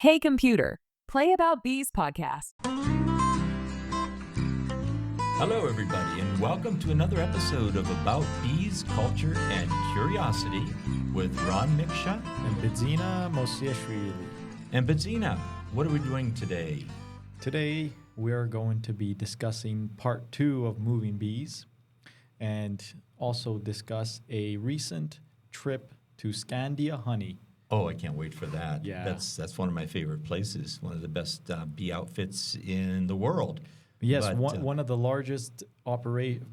Hey Computer, Play About Bees podcast. Hello, everybody, and welcome to another episode of About Bees, Culture, and Curiosity with Ron Miksha and Bidzina, Mosiashvili. And Bidzina, what are we doing today? Today, we are going to be discussing part 2 of moving bees and also discuss a recent trip to Scandia Honey. Oh, I can't wait for that. Yeah. That's one of my favorite places, one of the best bee outfits in the world. Yes, But, one of the largest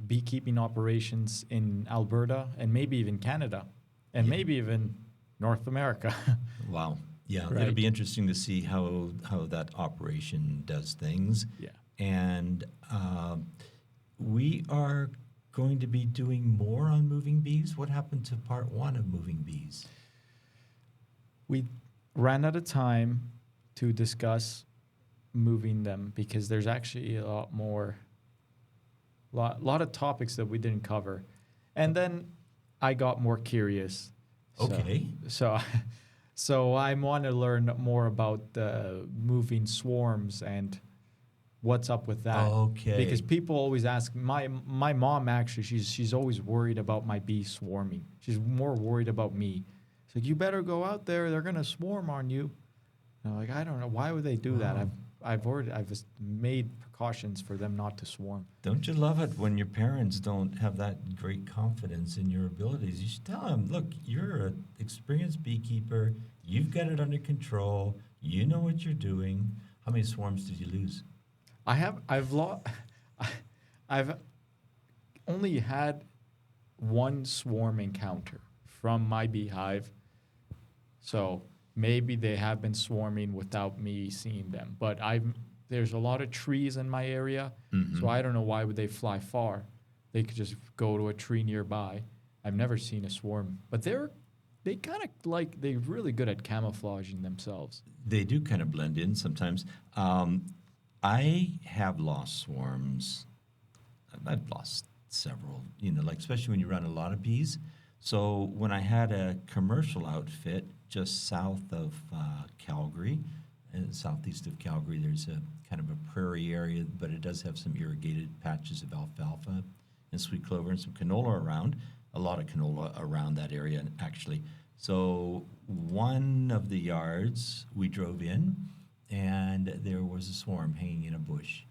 beekeeping operations in Alberta and maybe even Canada and maybe even North America. Wow. Yeah, Right. it'll be interesting to see how that operation does things. Yeah. And we are going to be doing more on moving bees. What happened to part 1 of moving bees? We ran out of time to discuss moving them because there's actually a lot of topics that we didn't cover. And then I got more curious. Okay. So I want to learn more about moving swarms and what's up with that. Okay. Because people always ask, my mom actually, she's always worried about my bees swarming. She's more worried about me. She's like, you better go out there. They're going to swarm on you. And I'm like, I don't know. Why would they do that? I've made precautions for them not to swarm. Don't you love it when your parents don't have that great confidence in your abilities? You should tell them, look, you're an experienced beekeeper. You've got it under control. You know what you're doing. How many swarms did you lose? I've only had one swarm encounter from my beehive. So maybe they have been swarming without me seeing them. But there's a lot of trees in my area, so I don't know why would they fly far. They could just go to a tree nearby. I've never seen a swarm. But they're really good at camouflaging themselves. They do kind of blend in sometimes. I have lost swarms. I've lost several, especially when you run a lot of bees. So when I had a commercial outfit just south of Calgary, southeast of Calgary, there's a kind of a prairie area, but it does have some irrigated patches of alfalfa and sweet clover and some canola around, a lot of canola around that area, actually. So one of the yards we drove in, and there was a swarm hanging in a bush.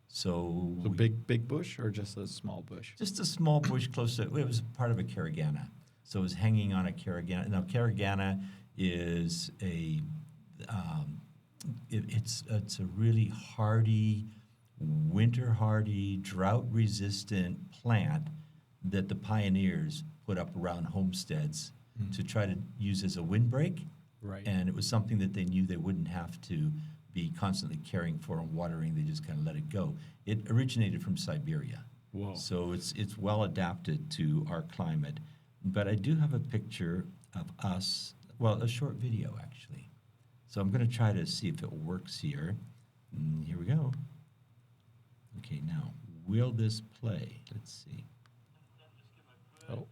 So big bush or just a small bush? Just a small bush close to it. It was part of a Caragana. So it was hanging on a Caragana. Now, Caragana is it's a really hardy, winter-hardy, drought-resistant plant that the pioneers put up around homesteads to try to use as a windbreak. Right. And it was something that they knew they wouldn't have to be constantly caring for and watering. They just kind of let it go. It originated from Siberia. Whoa. So it's well adapted to our climate. But I do have a picture of us, a short video actually. So I'm going to try to see if it works here. Here we go. Okay, now, will this play? Let's see. Oh.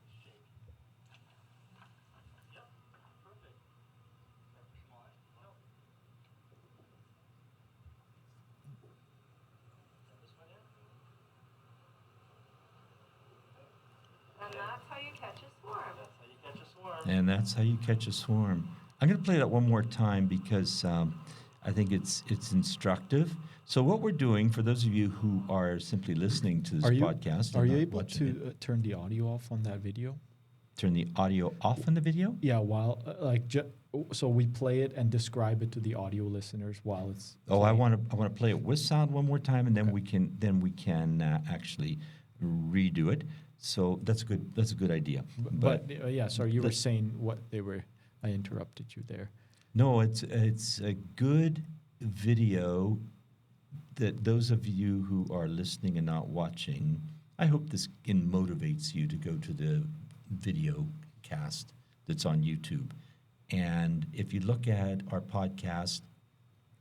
And that's how you catch a swarm. I'm going to play that one more time because I think it's instructive. So what we're doing, for those of you who are simply listening to this podcast, are you able to turn the audio off on that video? Turn the audio off on the video? Yeah, so we play it and describe it to the audio listeners while it's. Oh, playing. I want to play it with sound one more time, and then we can actually redo it. So that's a good idea. But sorry, you were saying what they were. I interrupted you there. No, it's a good video that those of you who are listening and not watching, I hope this motivates you to go to the video cast that's on YouTube. And if you look at our podcast,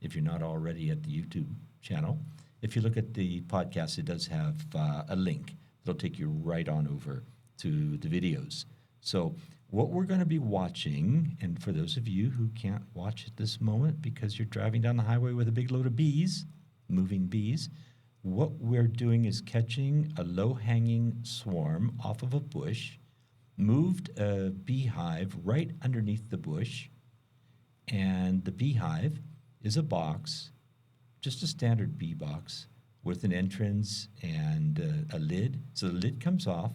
if you're not already at the YouTube channel, if you look at the podcast, it does have a link. It'll take you right on over to the videos. So what we're going to be watching, and for those of you who can't watch at this moment because you're driving down the highway with a big load of bees, moving bees, what we're doing is catching a low-hanging swarm off of a bush, moved a beehive right underneath the bush, and the beehive is a box, just a standard bee box, with an entrance and a lid. So the lid comes off,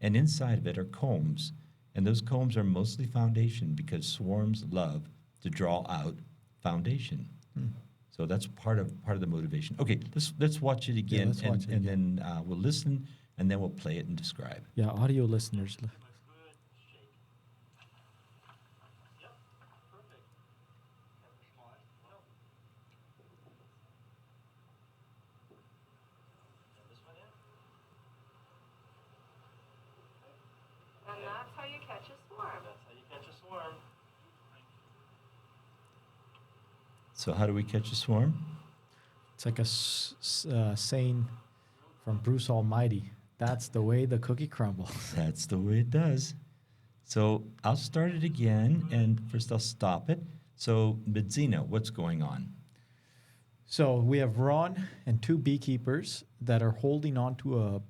and inside of it are combs. And those combs are mostly foundation because swarms love to draw out foundation. So that's part of the motivation. Okay, let's watch it again, let's watch it and again. then we'll listen, and then we'll play it and describe. Yeah, audio listeners. And that's how you catch a swarm. That's how you catch a swarm. So how do we catch a swarm? It's like a saying from Bruce Almighty. That's the way the cookie crumbles. That's the way it does. So I'll start it again, and first I'll stop it. So Bidzina, what's going on? So we have Ron and two beekeepers that are holding onto a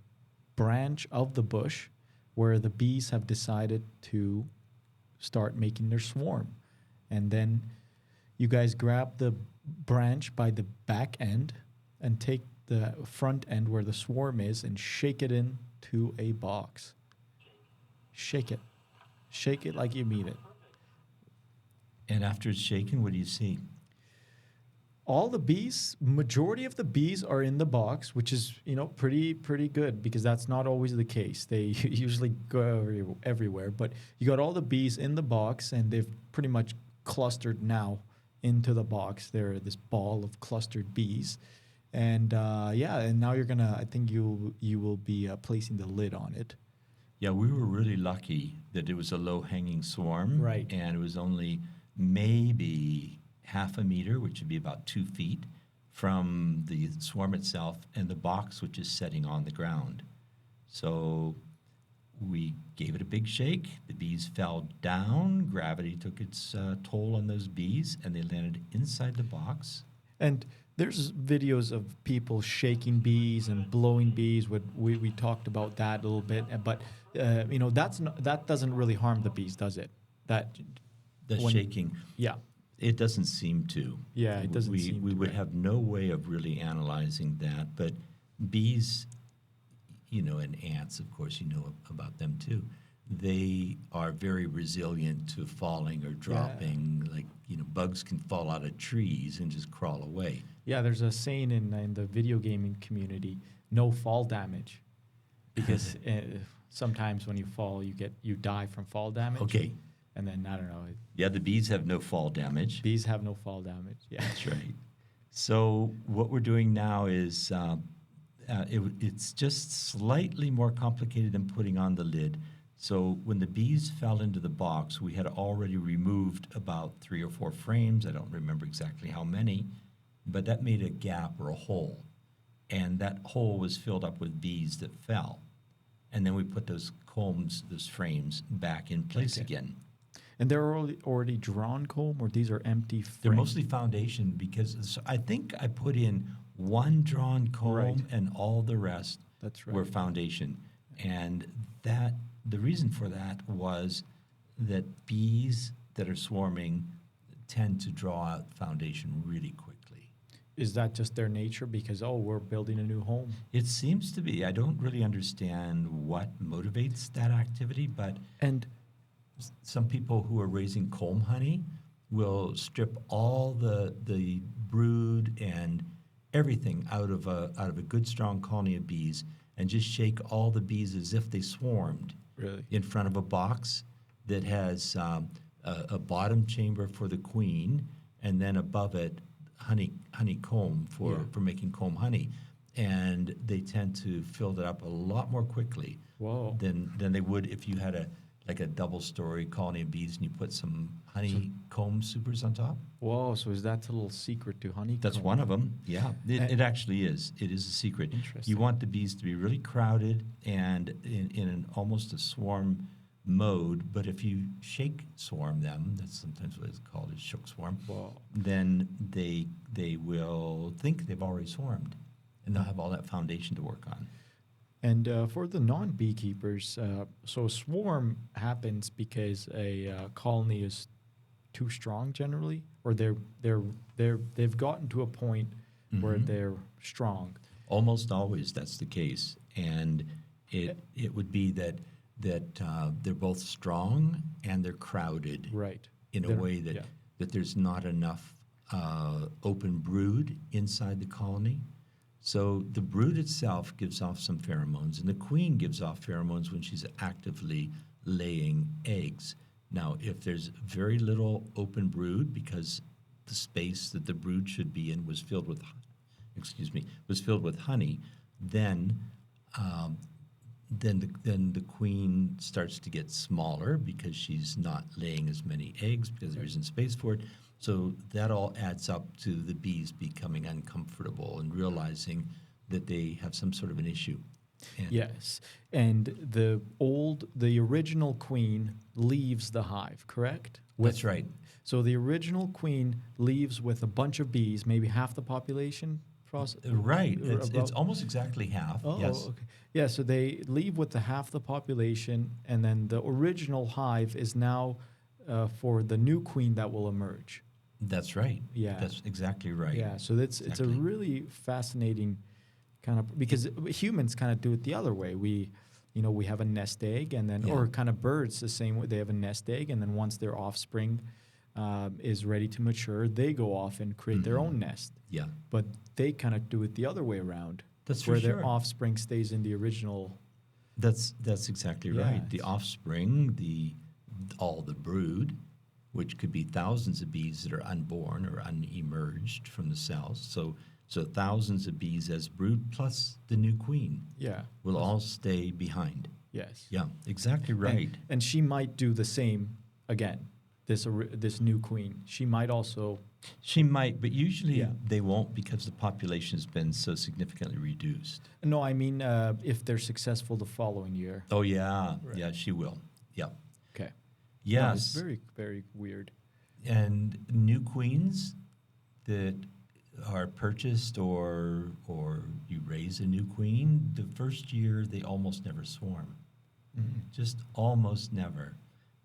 branch of the bush where the bees have decided to start making their swarm. And then you guys grab the branch by the back end and take the front end where the swarm is and shake it into a box. Shake it. Shake it like you mean it. And after it's shaken, what do you see? All the bees, majority of the bees are in the box, which is, pretty good because that's not always the case. They usually go everywhere, but you got all the bees in the box and they've pretty much clustered now into the box. They're this ball of clustered bees. And and now I think you will be placing the lid on it. Yeah, we were really lucky that it was a low-hanging swarm. Right. And it was only maybe half a meter, which would be about 2 feet, from the swarm itself and the box, which is setting on the ground. So we gave it a big shake. The bees fell down. Gravity took its toll on those bees, and they landed inside the box. And there's videos of people shaking bees and blowing bees. We talked about that a little bit, but that doesn't really harm the bees, does it? The shaking. Yeah. It doesn't seem to. Yeah, it doesn't seem We to, would right. have no way of really analyzing that, but bees, and ants, of course, about them too. They are very resilient to falling or dropping. Like, bugs can fall out of trees and just crawl away. Yeah, there's a saying in the video gaming community, no fall damage, because sometimes when you fall, you die from fall damage. Okay. And then, I don't know, Yeah, the bees have no fall damage. bees have no fall damage. Yeah. That's right. So what we're doing now is it's just slightly more complicated than putting on the lid. So when the bees fell into the box, we had already removed about 3 or 4 frames. I don't remember exactly how many, but that made a gap or a hole. And that hole was filled up with bees that fell. And then we put those frames back in place again. And they're already drawn comb, or these are empty frames? They're mostly foundation because I think I put in 1 drawn comb Right. and all the rest That's were right. foundation. And the reason for that was that bees that are swarming tend to draw out foundation really quickly. Is that just their nature because, we're building a new home? It seems to be. I don't really understand what motivates that activity, but And some people who are raising comb honey will strip all the brood and everything out of a good strong colony of bees and just shake all the bees as if they swarmed really? in front of a box that has a bottom chamber for the queen and then above it honeycomb for making comb honey. And they tend to fill that up a lot more quickly Whoa. than they would if you had a double-story colony of bees and you put some honeycomb supers on top. Whoa, so is that a little secret to honeycomb? That's one of them, yeah. It actually is. It is a secret. Interesting. You want the bees to be really crowded and in almost a swarm mode. But if you shake swarm them, that's sometimes what it's called, is shook swarm, Whoa. then they will think they've already swarmed, and they'll have all that foundation to work on. And for the non-beekeepers, so a swarm happens because a colony is too strong generally, or they've gotten to a point where Mhm. they're strong. Almost always that's the case, and it would be that they're both strong and they're crowded Right. in a They're- way that yeah. that there's not enough open brood inside the colony. So the brood itself gives off some pheromones, and the queen gives off pheromones when she's actively laying eggs. Now, if there's very little open brood because the space that the brood should be in was filled with, honey, then the queen starts to get smaller because she's not laying as many eggs because there isn't space for it. So that all adds up to the bees becoming uncomfortable and realizing that they have some sort of an issue. And Yes. And the original queen leaves the hive, correct? That's right. So the original queen leaves with a bunch of bees, maybe half the population. Right. It's about- almost exactly half. Oh, Yes. okay. Yeah, so they leave with the half the population, and then the original hive is now for the new queen that will emerge. That's right. Yeah. That's exactly right. Yeah, so it's a Exactly. really fascinating kind of, because humans kind of do it the other way. We have a nest egg, and then, Yeah. or kind of birds the same way. They have a nest egg, and then once their offspring is ready to mature, they go off and create their own nest. Yeah. But they kind of do it the other way around. That's for where sure. their offspring stays in the original. That's exactly right. The Yes. offspring, all the brood, which could be thousands of bees that are unborn or unemerged from the cells. So thousands of bees as brood plus the new queen Yeah. will all stay behind. Yes. Yeah, exactly right. And she might do the same again. This new queen, she might also. She might, but usually Yeah. they won't because the population has been so significantly reduced. No, I mean if they're successful the following year. Oh yeah, Right. yeah, she will. Yeah. Okay. Yes. No, it's very, very weird. And new queens that are purchased or you raise a new queen, the first year they almost never swarm. Just almost never.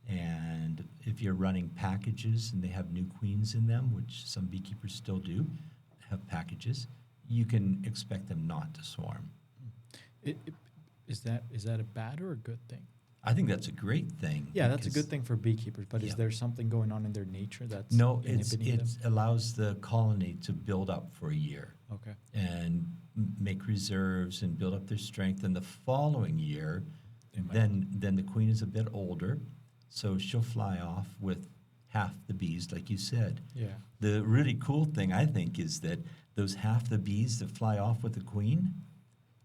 And if you're running packages and they have new queens in them, which some beekeepers still do, have packages, you can expect them not to swarm. Is that a bad or a good thing? I think that's a great thing. Yeah, that's a because- good thing for beekeepers. But Yeah. is there something going on in their nature that's No, inhibiting it allows the colony to build up for a year them? Okay. and make reserves and build up their strength. And the following year, They might- then the queen is a bit older, so she'll fly off with half the bees, like you said. Yeah. The really cool thing, I think, is that those half the bees that fly off with the queen,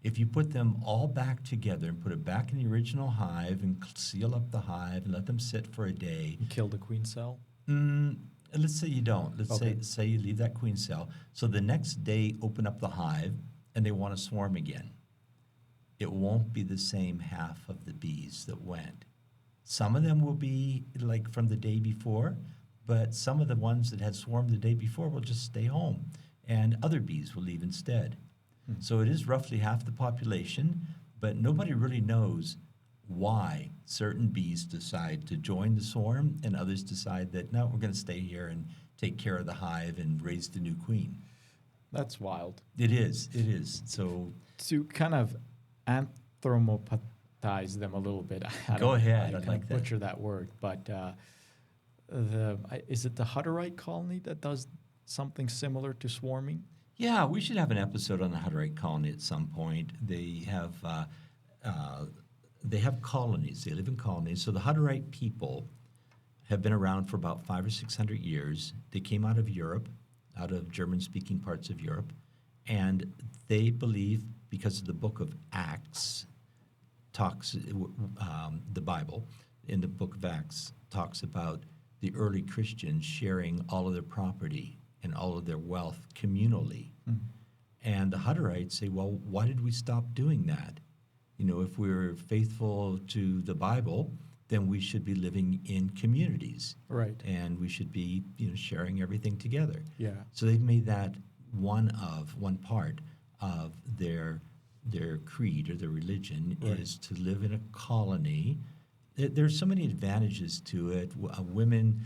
if you put them all back together and put it back in the original hive and seal up the hive and let them sit for a day, You kill the queen cell. let's say you don't. Let's Okay. say you leave that queen cell. So the next day, open up the hive and they want to swarm again. It won't be the same half of the bees that went. Some of them will be like from the day before, but some of the ones that had swarmed the day before will just stay home, and other bees will leave instead. So it is roughly half the population, but nobody really knows why certain bees decide to join the swarm and others decide that, no, we're going to stay here and take care of the hive and raise the new queen. That's wild. It is. So To kind of anthropomorphize them a little bit. Go ahead, I I'd kind like of that. butcher that word, but is it the Hutterite colony that does something similar to swarming? yeah, we should have an episode on the Hutterite colony at some point. They have colonies. They live in colonies. So the Hutterite people have been around for about 500 or 600 years. They came out of Europe, out of German-speaking parts of Europe, and they believe, because of the book of Acts, the Bible, in the book of Acts, talks about the early Christians sharing all of their property and all of their wealth communally. And the Hutterites say, well, why did we stop doing that? You know, if we're faithful to the Bible, then we should be living in communities. Right. And we should be, sharing everything together. Yeah. So they've made that one part of their creed or their religion Right. is to live in a colony. There's so many advantages to it. Women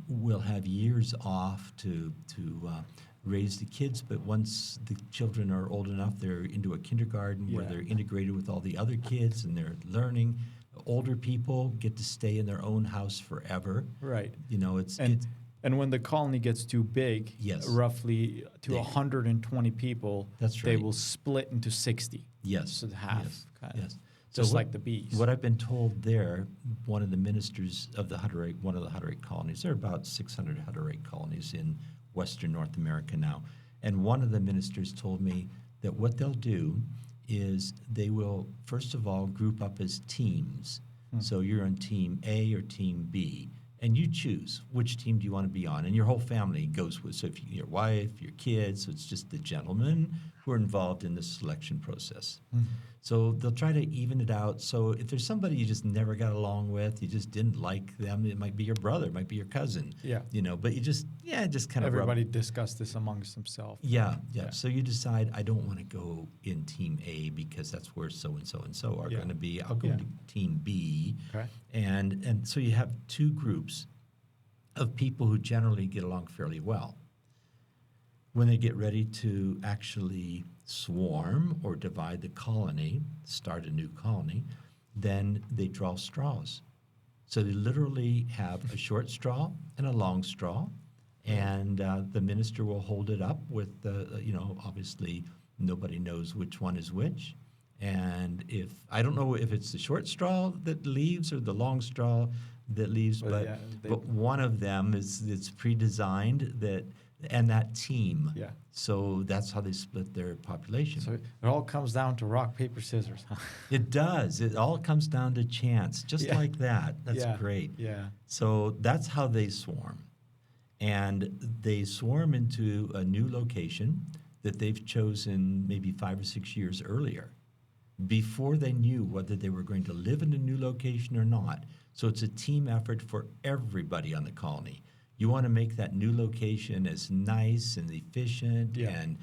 will have years off to raise the kids, but once the children are old enough, they're into a kindergarten where Yeah. they're integrated with all the other kids and they're learning. Older people get to stay in their own house forever. Right. It's And when the colony gets too big, Yes. roughly to 120 people, That's they right. will split into 60. yes, So half, yes, kind of. yes. Just what- like the bees. What I've been told there, one of the ministers of one of the Hutterite colonies, there are about 600 Hutterite colonies in Western North America now, and one of the ministers told me that what they'll do is they will, first of all, group up as teams. So you're on team A or team B, and you choose which team do you want to be on, and your whole family goes with. So if your wife, your kids, so it's just the gentlemen who are involved in the selection process. So they'll try to even it out. So if there's somebody you just never got along with, you just didn't like them, it might be your brother, it might be your cousin. Yeah. But you just kind of Everybody discuss this amongst themselves. Yeah. Yeah. So you decide, I don't want to go in team A because that's where so and so and so are Yeah. going to be. I'll go Yeah. into team B. Okay. And so you have two groups of people who generally get along fairly well. When they get ready to actually swarm or divide the colony, start a new colony, then they draw straws. So they literally have a short straw and a long straw, and the minister will hold it up with, obviously nobody knows which one is which. And I don't know if it's the short straw that leaves or the long straw that leaves, Well, but, yeah, but one of them it's pre-designed and that team. Yeah. So that's how they split their population. So it all comes down to rock, paper, scissors. Huh? It does. It all comes down to chance, just Yeah. like that. That's Yeah. great. Yeah. So that's how they swarm. And they swarm into a new location that they've chosen maybe 5 or 6 years earlier, before they knew whether they were going to live in a new location or not. So it's a team effort for everybody on the colony. You want to make that new location as nice and efficient Yeah. and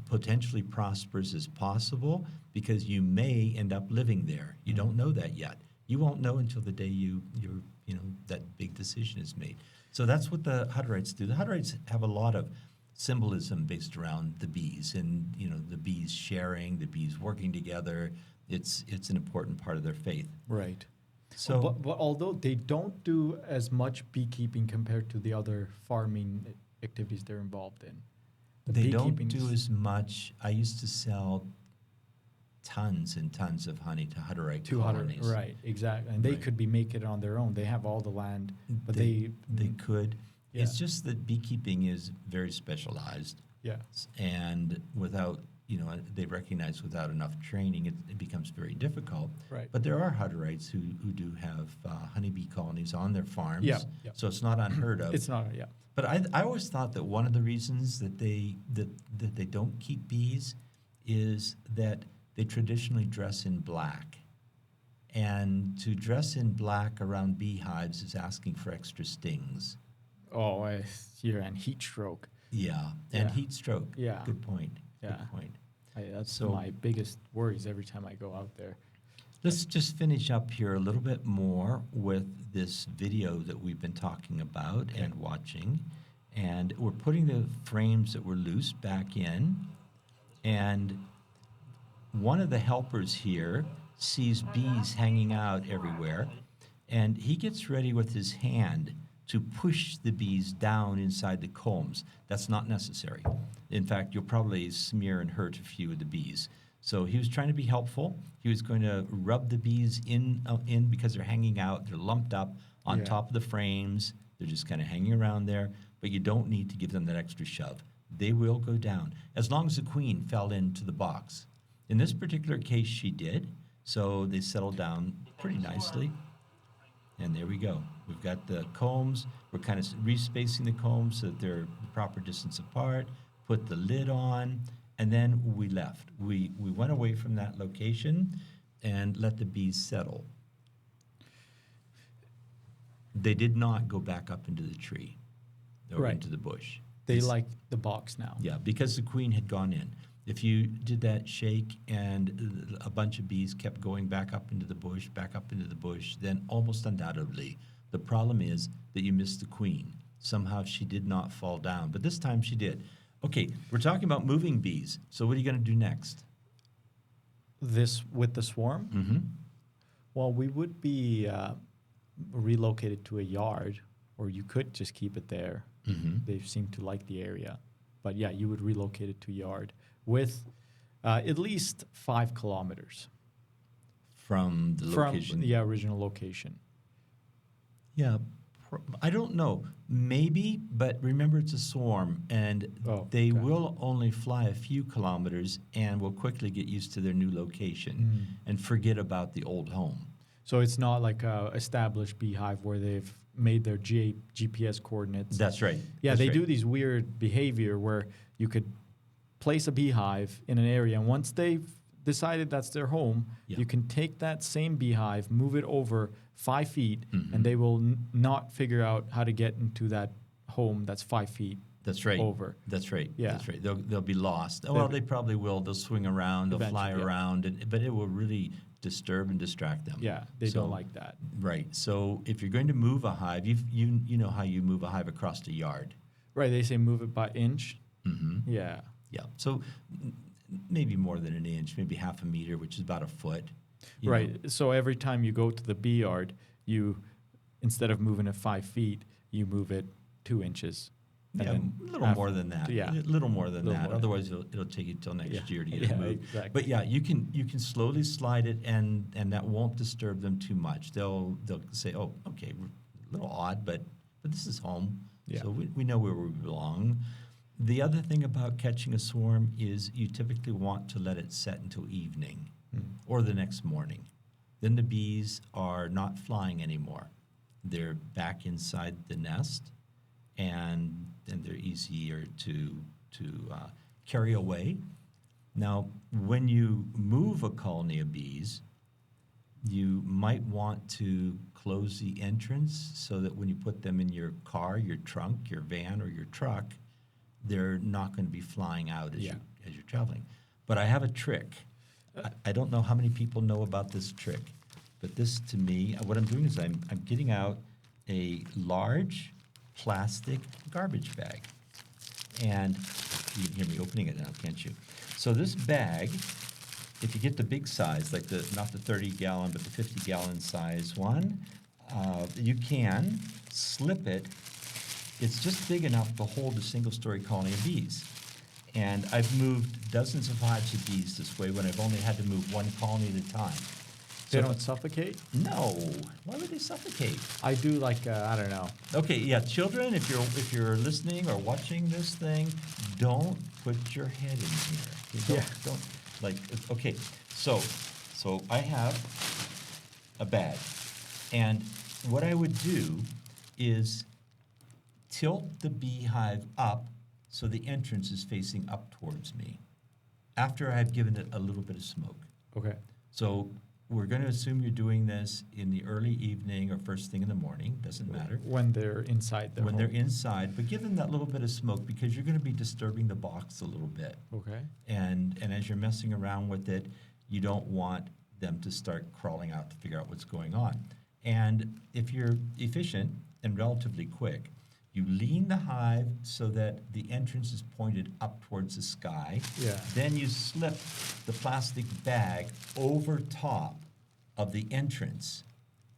potentially prosperous as possible, because you may end up living there. You don't know that yet. You won't know until the day that big decision is made. So that's what the Hutterites do. The Hutterites have a lot of symbolism based around the bees, and the bees sharing, the bees working together. It's an important part of their faith. Right. So But although they don't do as much beekeeping compared to the other farming activities they're involved in. The they don't beekeeping do is as much. I used to sell tons and tons of honey to Hutterite 200, colonies. right, exactly. And they Right. could be making it on their own. They have all the land, but They could. Yeah. It's just that beekeeping is very specialized, yeah, and without they recognize without enough training, it becomes very difficult. right. But there are Hutterites who do have honeybee colonies on their farms. Yeah, yeah. So it's not unheard of. It's not, yeah. But I always thought that one of the reasons that they don't keep bees is that they traditionally dress in black. And to dress in black around beehives is asking for extra stings. Oh, you're on heat stroke. Yeah, and Yeah. heat stroke. Yeah. Good point. Yeah. Good point. That's So- my biggest worries every time I go out there. Let's just finish up here a little bit more with this video that we've been talking about and watching. And we're putting the frames that were loose back in. And one of the helpers here sees bees hanging out everywhere. And he gets ready with his hand to push the bees down inside the combs. That's not necessary. In fact, you'll probably smear and hurt a few of the bees. So he was trying to be helpful. He was going to rub the bees in because they're hanging out. They're lumped up on Yeah. top of the frames. They're just kind of hanging around there. But you don't need to give them that extra shove. They will go down, as long as the queen fell into the box. In this particular case, she did. So they settled down pretty nicely. And there we go. We've got the combs. We're kind of respacing the combs so that they're the proper distance apart. Put the lid on, and then we left. We went away from that location and let the bees settle. They did not go back up into the tree or Right. into the bush. They It's- like the box now. Yeah, because the queen had gone in. If you did that shake and a bunch of bees kept going back up into the bush, then almost undoubtedly the problem is that you missed the queen. Somehow she did not fall down, but this time she did. Okay, we're talking about moving bees. So what are you going to do next? This with the swarm? Mm-hmm. Well, we would be relocated to a yard, or you could just keep it there. Mm-hmm. They seem to like the area. But yeah, you would relocate it to yard with at least 5 kilometers From the location. from the original location. Yeah, I don't know. Maybe, but remember it's a swarm, and Oh, they okay. will only fly a few kilometers and will quickly get used to their new location and forget about the old home. So it's not like a established beehive where they've made their GPS coordinates. That's right. Yeah, That's they right. do these weird behavior where you could place a beehive in an area, and once they've decided that's their home, Yeah. you can take that same beehive, move it over 5 feet, Mhm. and they will not figure out how to get into that home that's 5 feet That's right. over. That's right. Yeah. That's right. They'll be lost. Well, they probably will. They'll swing around. They'll fly Eventually, yeah. around, but it will really disturb and distract them. Yeah, they So- don't like that. Right. So if you're going to move a hive, you know how you move a hive across the yard. Right, they say move it by inch. Mm-hmm. Yeah. Yeah. So maybe more than an inch, maybe half a meter, which is about a foot. you know. Right. So every time you go to the bee yard, you, instead of moving it 5 feet, you move it 2 inches. And Yeah, then a little half- more than that. yeah. A little more than Little that. more. Otherwise, it'll take you till next Yeah. year to get Yeah, it moved. exactly. But yeah, you can slowly slide it, and that won't disturb them too much. They'll say, "Oh, okay, we're a little odd, but this is home, Yeah. so we know where we belong." The other thing about catching a swarm is you typically want to let it set until evening or the next morning. Then the bees are not flying anymore. They're back inside the nest, and they're easier to carry away. Now, when you move a colony of bees, you might want to close the entrance so that when you put them in your car, your trunk, your van, or your truck, they're not going to be flying out as Yeah. you're traveling. But I have a trick. I don't know how many people know about this trick, but this to me, what I'm doing is I'm getting out a large plastic garbage bag. And you can hear me opening it now, can't you? So this bag, if you get the big size, like not the 30-gallon, but the 50-gallon size one, you can slip it. It's just big enough to hold a single-story colony of bees. And I've moved dozens of hives of bees this way when I've only had to move one colony at a time. They So- don't suffocate? No. Why would they suffocate? I do like, I don't know. Okay, yeah, children, if you're listening or watching this thing, don't put your head in here. Okay, Yeah. Don't like. Okay, so I have a bag, and what I would do is tilt the beehive up so the entrance is facing up towards me. After I've given it a little bit of smoke. Okay. So we're going to assume you're doing this in the early evening or first thing in the morning, doesn't matter. When they're inside their When home. they're inside, but give them that little bit of smoke because you're going to be disturbing the box a little bit. Okay. And as you're messing around with it, you don't want them to start crawling out to figure out what's going on. And if you're efficient and relatively quick, you lean the hive so that the entrance is pointed up towards the sky. Yeah. Then you slip the plastic bag over top of the entrance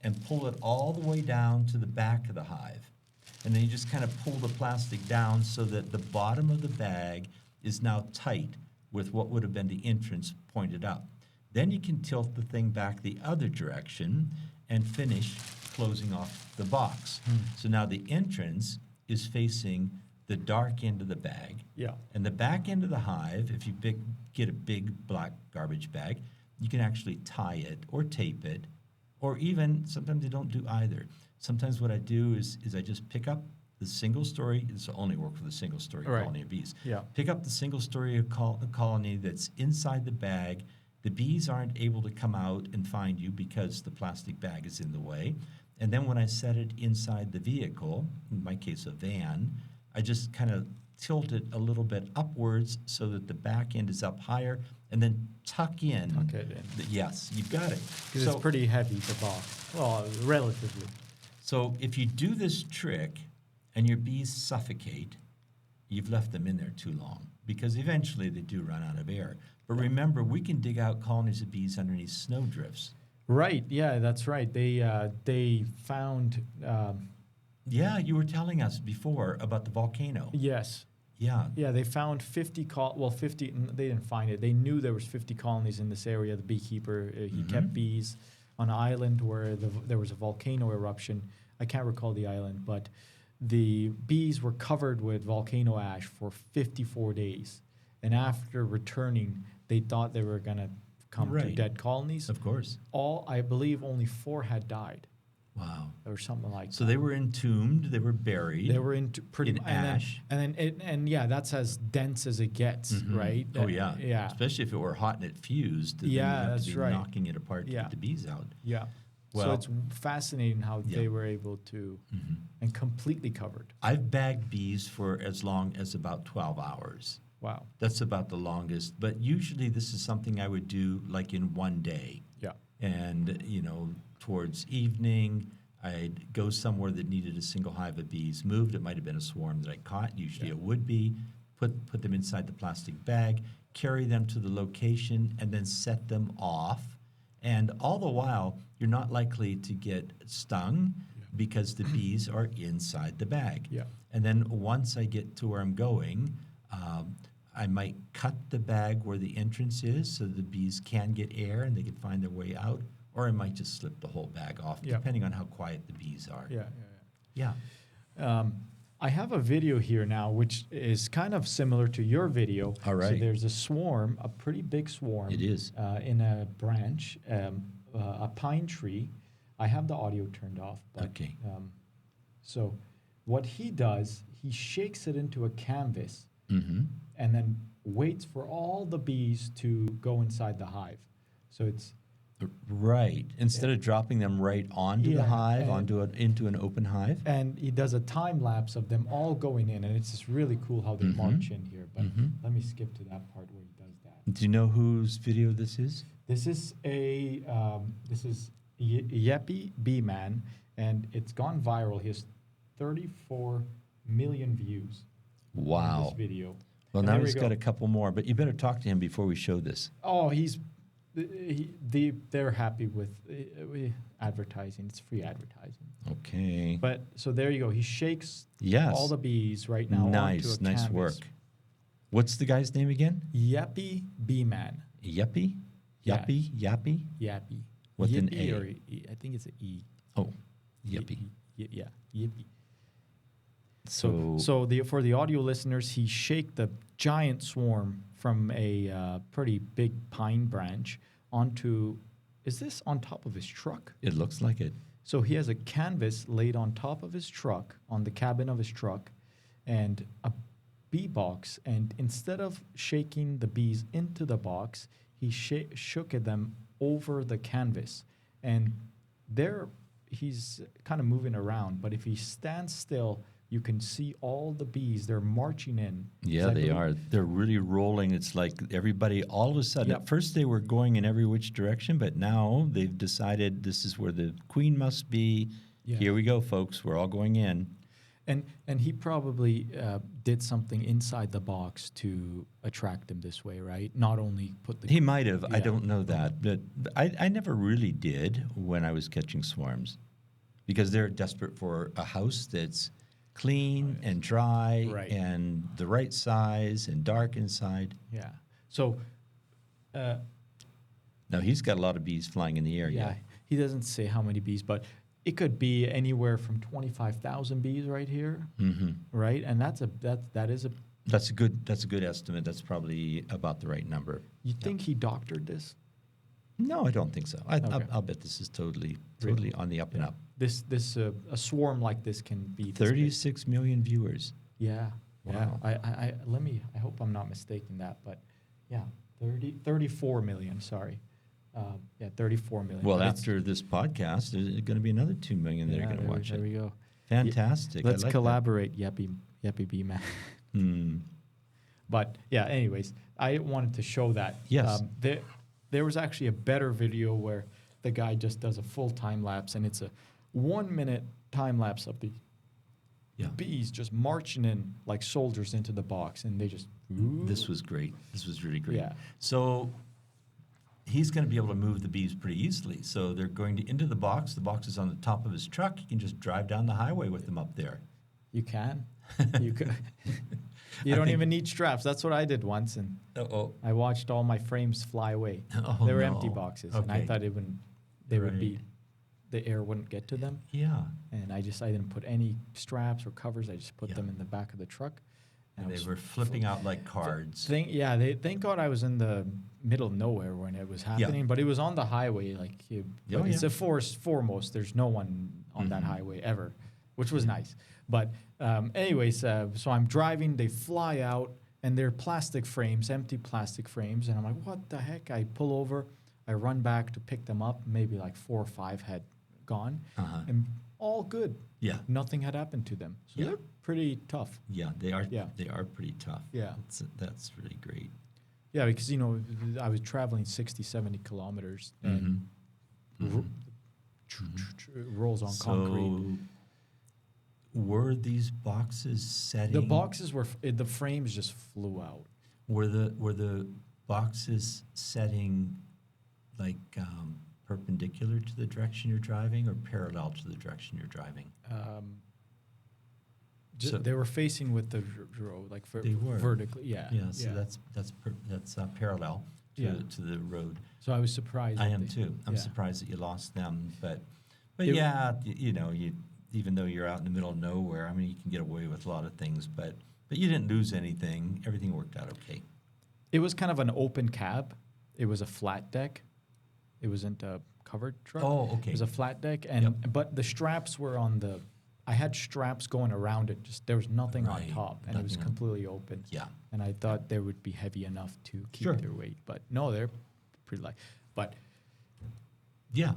and pull it all the way down to the back of the hive. And then you just kind of pull the plastic down so that the bottom of the bag is now tight with what would have been the entrance pointed up. Then you can tilt the thing back the other direction and finish closing off the box. So now the entrance is facing the dark end of the bag. Yeah. And the back end of the hive, if you get a big black garbage bag, you can actually tie it or tape it, or even sometimes they don't do either. Sometimes what I do is I just pick up the single story. This will only work for the single story Right. colony of bees. Yeah. Pick up the single story colony that's inside the bag. The bees aren't able to come out and find you because the plastic bag is in the way. And then when I set it inside the vehicle, in my case a van, I just kind of tilt it a little bit upwards so that the back end is up higher, and then tuck in. Tuck it in. Yes, you've got it. Because it's pretty heavy, the box. Well, relatively. So if you do this trick and your bees suffocate, you've left them in there too long, because eventually they do run out of air. But remember, we can dig out colonies of bees underneath snowdrifts. Right. Yeah, that's right. They found. Yeah, you were telling us before about the volcano. Yes. Yeah. Yeah, they found 50 50. They didn't find it. They knew there was 50 colonies in this area. The beekeeper he kept bees on an island where there was a volcano eruption. I can't recall the island, but the bees were covered with volcano ash for 54 days. And after returning, they thought they were going to come to Right. dead colonies. Of course. I believe only 4 had died Wow. or something like So that. they were entombed, they were buried. They were into pretty in ash. and yeah, that's as dense as it gets, Mhm. right? Oh, yeah. Yeah. Especially if it were hot and it fused. Then Yeah, you'd have that's to be right. knocking it apart to Yeah. get the bees out. Yeah. Well- So it's fascinating how Yeah. they were able to, and completely covered. I've bagged bees for as long as about 12 hours. Wow. That's about the longest. But usually this is something I would do like in one day. Yeah. And, towards evening, I'd go somewhere that needed a single hive of bees moved. It might have been a swarm that I caught. Usually it would be. Put them inside the plastic bag, carry them to the location, and then set them off. And all the while, you're not likely to get stung because the bees are inside the bag. Yeah. And then once I get to where I'm going, I might cut the bag where the entrance is so the bees can get air and they can find their way out, or I might just slip the whole bag off, Yeah. depending on how quiet the bees are. Yeah. Yeah. I have a video here now, which is kind of similar to your video. All So right. there's a swarm, a pretty big swarm. It is. In a branch, a pine tree. I have the audio turned off. But, Okay. So what he does, he shakes it into a canvas Mm-hmm. and then waits for all the bees to go inside the hive. So it's Right. Instead of dropping them right onto the Yeah, hive, and- into an open hive. and he does a time lapse of them all going in, and it's just really cool how they march in here. But let me skip to that part where he does that. Do you know whose video this is? This is Yeppy Bee Man, and it's gone viral. He has 34 million views. On Wow. this video. Well, And now there we he's go. got a couple more, but you better talk to him before we show this. Oh, they're happy with advertising. It's free advertising. Okay. But so there you go. He shakes Yes. all the bees right now onto Nice. a Nice canvas. work. What's the guy's name again? Yappy Bee Man. Yuppie? Yeah. Yuppie? Yappy? Yappy. With an Yippee A. or E. I think it's an E. Oh, yuppie. Yeah. Yippee. So, For the audio listeners, he shaked the giant swarm from a pretty big pine branch onto. Is this on top of his truck? it looks like it. So he has a canvas laid on top of his truck, on the cabin of his truck, and a bee box. And instead of shaking the bees into the box, he shook them over the canvas. And he's kind of moving around. But if he stands still, you can see all the bees. They're marching in. Yeah, So I they believe- are. They're really rolling. It's like everybody, all of a sudden, Yep. at first they were going in every which direction, but now they've decided this is where the queen must be. Yeah. Here we go, folks. We're all going in. And he probably did something inside the box to attract them this way, right? Not only put the He might have. I Yeah. don't know that. But I never really did when I was catching swarms because they're desperate for a house that's clean and dry Right. and the right size and dark inside. Yeah. So, Now, he's got a lot of bees flying in the air. yeah, Yeah. he doesn't say how many bees, but it could be anywhere from 25,000 bees right here, Mm-hmm. right? And that is a. That's a good estimate. That's probably about the right number. You think he doctored this? No, I don't think so. Okay. I'll bet this is totally Really? on the up and up. This a swarm like this can be this big. 36 million viewers. Yeah. Wow. Yeah. I hope I'm not mistaken that, but yeah, 34 million. Sorry. Yeah, 34 million. Well, But it's- after this podcast, there's going to be another 2 million that are going to watch there it. we go. Fantastic. Let's I like collaborate, Yeppy Bee Man. That. Hmm. But yeah, anyways, I wanted to show that. Yes. There was actually a better video where the guy just does a full time lapse, and it's a 1 minute time lapse of the Yeah. bees just marching in like soldiers into the box, and they just. This was great. This was really great. Yeah. So he's going to be able to move the bees pretty easily. So they're going to into the box. The box is on the top of his truck. He can just drive down the highway with them up there. You can. You could. You I don't think- even need straps. That's what I did once, and Oh, I watched all my frames fly away. Oh, They were no. empty boxes, and I Okay. thought they would be, Right. the air wouldn't get to them. yeah. And I didn't put any straps or covers. I just put Yeah. them in the back of the truck. And I they was were flipping out like cards. Thank God I was in the middle of nowhere when it was happening, but it was on the highway. Like, but it's yeah. a forest foremost. There's no one on that Mhm. highway ever, which was nice. But anyways, so I'm driving. They fly out, and they're plastic frames, empty plastic frames. And I'm like, what the heck? I pull over. I run back to pick them up. Maybe like 4 or 5 had gone, Uh-huh. and all good. Yeah. Nothing had happened to them. So Yeah. they're pretty tough. Yeah, they are. Yeah. They are pretty tough. Yeah. That's really great. Yeah, because, I was traveling 60, 70 kilometers, and Mhm. it rolls on concrete. So, were these boxes setting? The boxes the frames just flew out. Were the boxes setting like perpendicular to the direction you're driving, or parallel to the direction you're driving? So- They were facing with the road, like They were. vertically. Yeah. Yeah. So that's parallel to, Yeah. to the road. So I was surprised. I that am they- too. I'm yeah. surprised that you lost them, but It- yeah, you even though you're out in the middle of nowhere, I mean, you can get away with a lot of things, but you didn't lose anything. Everything worked out okay. It was kind of an open cab. It was a flat deck. It wasn't a covered truck. Oh, okay. It was a flat deck, and but the straps were on the. I had straps going around it. Just there was nothing on Right, top, and it was nothing on- completely open. Yeah. And I thought they would be heavy enough to keep Sure. their weight, but no, they're pretty light. But Yeah.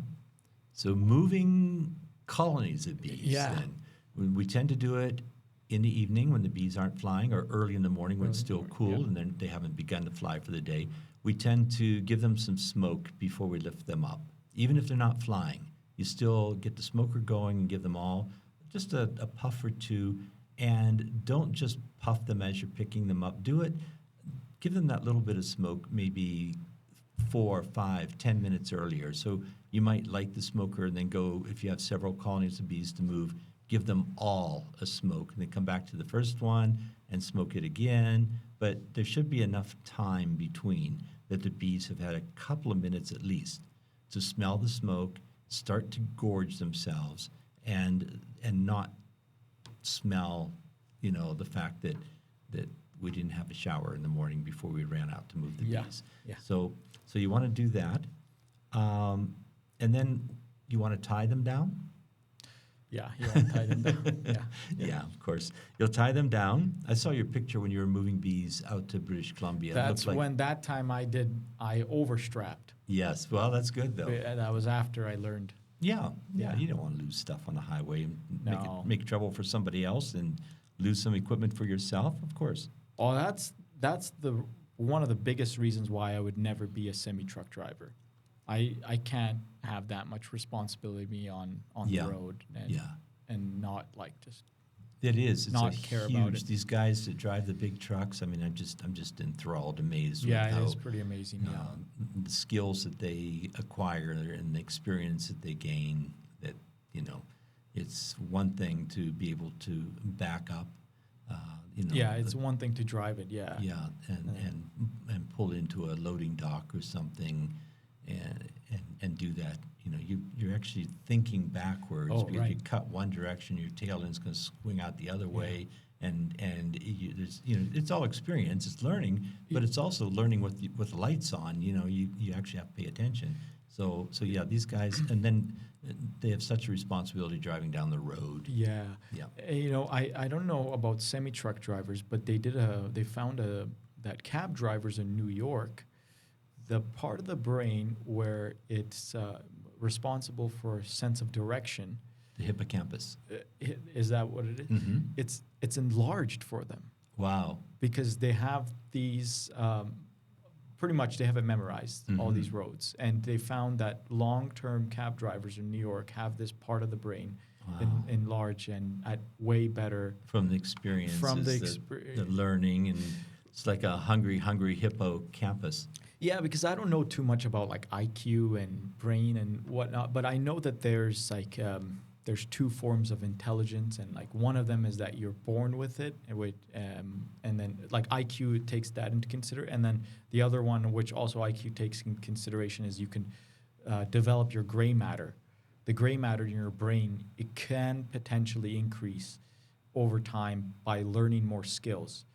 So moving colonies of bees. Yeah. Then. We tend to do it in the evening when the bees aren't flying, or early in the morning when it's Early still morning, cool yeah. and then they haven't begun to fly for the day. We tend to give them some smoke before we lift them up. Even if they're not flying, you still get the smoker going and give them all just a puff or two. And don't just puff them as you're picking them up. Do it. Give them that little bit of smoke, maybe 4, 5, 10 minutes earlier. So you might light the smoker and then go, if you have several colonies of bees to move, give them all a smoke and then come back to the first one and smoke it again. But there should be enough time between that the bees have had a couple of minutes at least to smell the smoke, start to gorge themselves, and not smell, the fact that we didn't have a shower in the morning before we ran out to move the Yeah, bees. yeah. So you want to do that, and then you want to tie them down. yeah, you want to tie them down. Yeah. Yeah, of course. You'll tie them down. I saw your picture when you were moving bees out to British Columbia. It That's looked like, when that time I overstrapped. Yes, well, that's good though. And that was after I learned. Yeah. Yeah. You don't want to lose stuff on the highway and No. make trouble for somebody else and lose some equipment for yourself, of course. Oh, that's the one of the biggest reasons why I would never be a semi-truck driver. I can't have that much responsibility on Yeah. the road and not like just It is. It's Not a care huge. about it. These guys that drive the big trucks. I mean, I'm just enthralled, amazed. yeah, with it how, is pretty amazing. Yeah. the skills that they acquire and the experience that they gain. That it's one thing to be able to back up. Yeah, it's one thing to drive it. Yeah. Yeah, and pull into a loading dock or something, and do that. You're actually thinking backwards Oh, because right. you cut one direction, your tail end's going to swing out the other way, and there's it's all experience, it's learning, but it's also learning with the lights on. You actually have to pay attention. So yeah, these guys, and then they have such a responsibility driving down the road. Yeah. Yeah. I don't know about semi-truck drivers, but they found that cab drivers in New York, the part of the brain where it's responsible for sense of direction. The hippocampus. Is that what it is? Mm-hmm. It's enlarged for them Wow. because they have these. Pretty much, they have it memorized, all Mhm. these roads, and they found that long-term cab drivers in New York have this part of the brain Wow. enlarged and at way better. From the experiences, From the the learning, and it's like a hungry hippocampus. Yeah, because I don't know too much about like IQ and brain and whatnot, but I know that there's like there's two forms of intelligence, and like one of them is that you're born with it, and then like IQ takes that into consider, and then the other one, which also IQ takes in consideration, is you can develop your gray matter. The gray matter in your brain, it can potentially increase over time by learning more skills.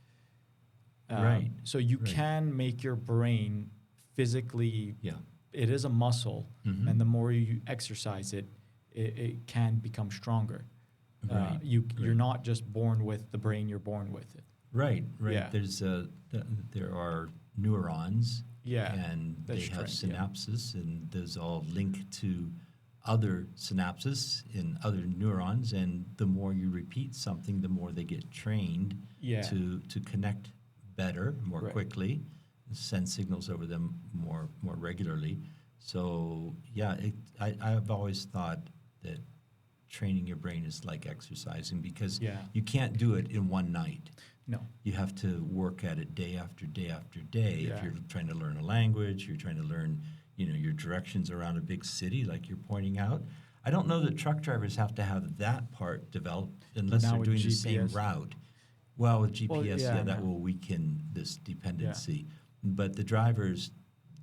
Right. So you Right. can make your brain physically. Yeah. It is a muscle, Mhm. and the more you exercise it, it can become stronger. Right. You're Right. not just born with the brain; you're born with it. Right. Yeah. There are neurons. Yeah, And they that's have true, yeah. synapses, and those all link to other synapses in other neurons. And the more you repeat something, the more they get trained Yeah. to connect better, more Right. quickly, send signals over them more regularly. So yeah, I've always thought that training your brain is like exercising, because Yeah. you can't do it in one night. No. You have to work at it day after day after day. Yeah. If you're trying to learn a language, you're trying to learn, your directions around a big city, like you're pointing out. I don't know that truck drivers have to have that part developed unless Now they're with doing the same GPS. route. Well, with GPS, yeah, I that know. will weaken this dependency. But the drivers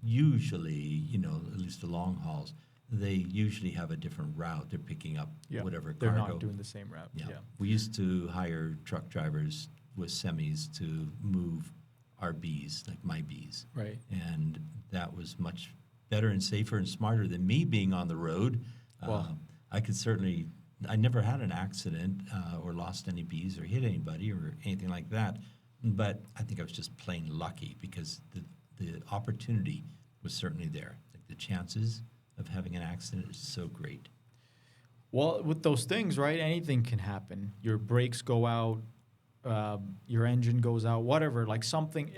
usually, at least the long hauls, they usually have a different route. They're picking up Yeah. whatever They're cargo. not doing the same route. Yeah. Yeah. We used to hire truck drivers with semis to move our bees, like my bees. Right. And that was much better and safer and smarter than me being on the road. Well- I never had an accident or lost any bees or hit anybody or anything like that. But I think I was just plain lucky, because the opportunity was certainly there. Like the chances of having an accident is so great. Well, with those things, right? Anything can happen. Your brakes go out, your engine goes out, whatever. Like something,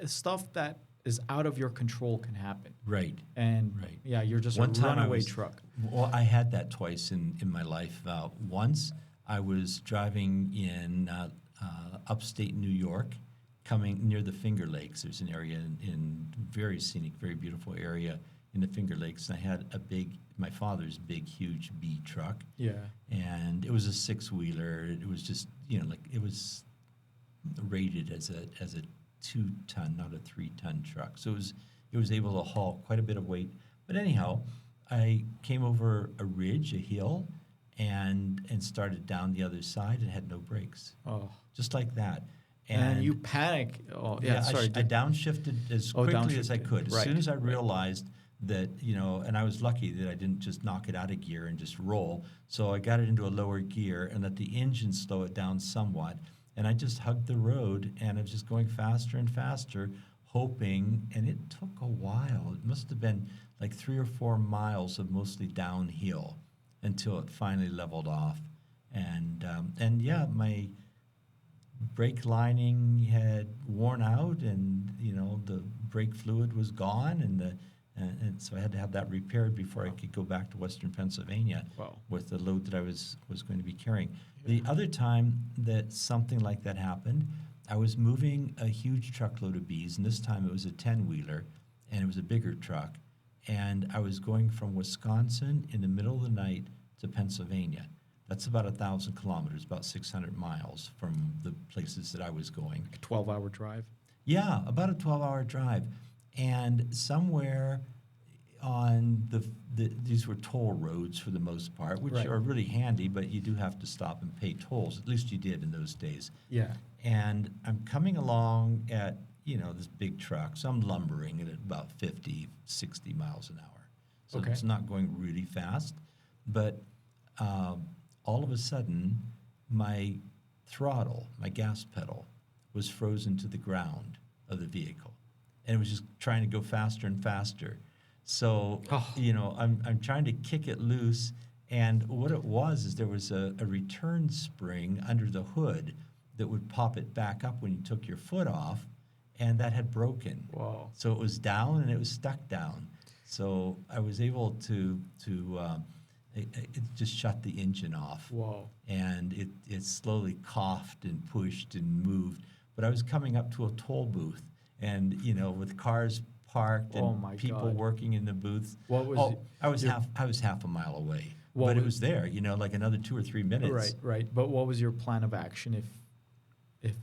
stuff that is out of your control can happen. Right. And Right. yeah, you're just One a time I runaway was- truck. Well, I had that twice in my life. Once I was driving in upstate New York, coming near the Finger Lakes. There's an area in very scenic, very beautiful area in the Finger Lakes. And I had my father's big, huge bee truck. Yeah. And it was a 6-wheeler. It was just, it was rated as a 2-ton, not a 3-ton truck. So it was able to haul quite a bit of weight. But anyhow, I came over a ridge, a hill, and started down the other side and had no brakes, Oh. just like that. And you panic. Oh, yeah. Sorry. I downshifted as Oh, quickly as I downshifted. could. As Right, soon as I right. realized that, and I was lucky that I didn't just knock it out of gear and just roll. So I got it into a lower gear and let the engine slow it down somewhat. And I just hugged the road, and I was just going faster and faster, hoping, and it took a while. It must have been like 3 or 4 miles of mostly downhill until it finally leveled off. And yeah, my brake lining had worn out, and the brake fluid was gone, and so I had to have that repaired before I could go back to Western Pennsylvania Wow. with the load that I was going to be carrying. The other time that something like that happened, I was moving a huge truckload of bees, and this time it was a 10-wheeler, and it was a bigger truck, and I was going from Wisconsin in the middle of the night to Pennsylvania. That's about 1,000 kilometers, about 600 miles from the places that I was going. A 12-hour drive. Yeah, about a 12-hour drive. And somewhere on these were toll roads for the most part, which Right. are really handy, but you do have to stop and pay tolls. At least you did in those days. Yeah. And I'm coming along at, this big truck. So I'm lumbering at about 50, 60 miles an hour. So Okay. it's not going really fast. But all of a sudden, my throttle, my gas pedal, was frozen to the ground of the vehicle. and it was just trying to go faster and faster. So, I'm trying to kick it loose, and what it was is there was a return spring under the hood that would pop it back up when you took your foot off, and that had broken. Whoa. So it was down and it was stuck down. So I was able to it just shut the engine off. Whoa. And it slowly coughed and pushed and moved. But I was coming up to a toll booth, and with cars parked and people God. working in the booths. What was I was half a mile away. But it was there, like another 2 or 3 minutes. Right. But what was your plan of action if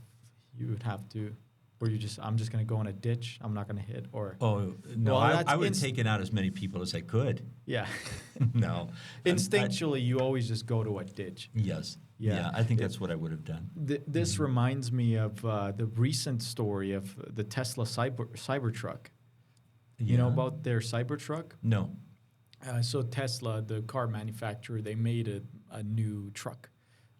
you would have to, or I'm just going to go in a ditch, I'm not going to hit, or? Oh, no, Well, I would have taken out as many people as I could. Yeah. No. Instinctually, you always just go to a ditch. Yes. Yeah. Yeah, I think that's what I would have done. This reminds me of the recent story of the Tesla Cybertruck. You know about their Cybertruck? No. So Tesla, the car manufacturer, they made a new truck,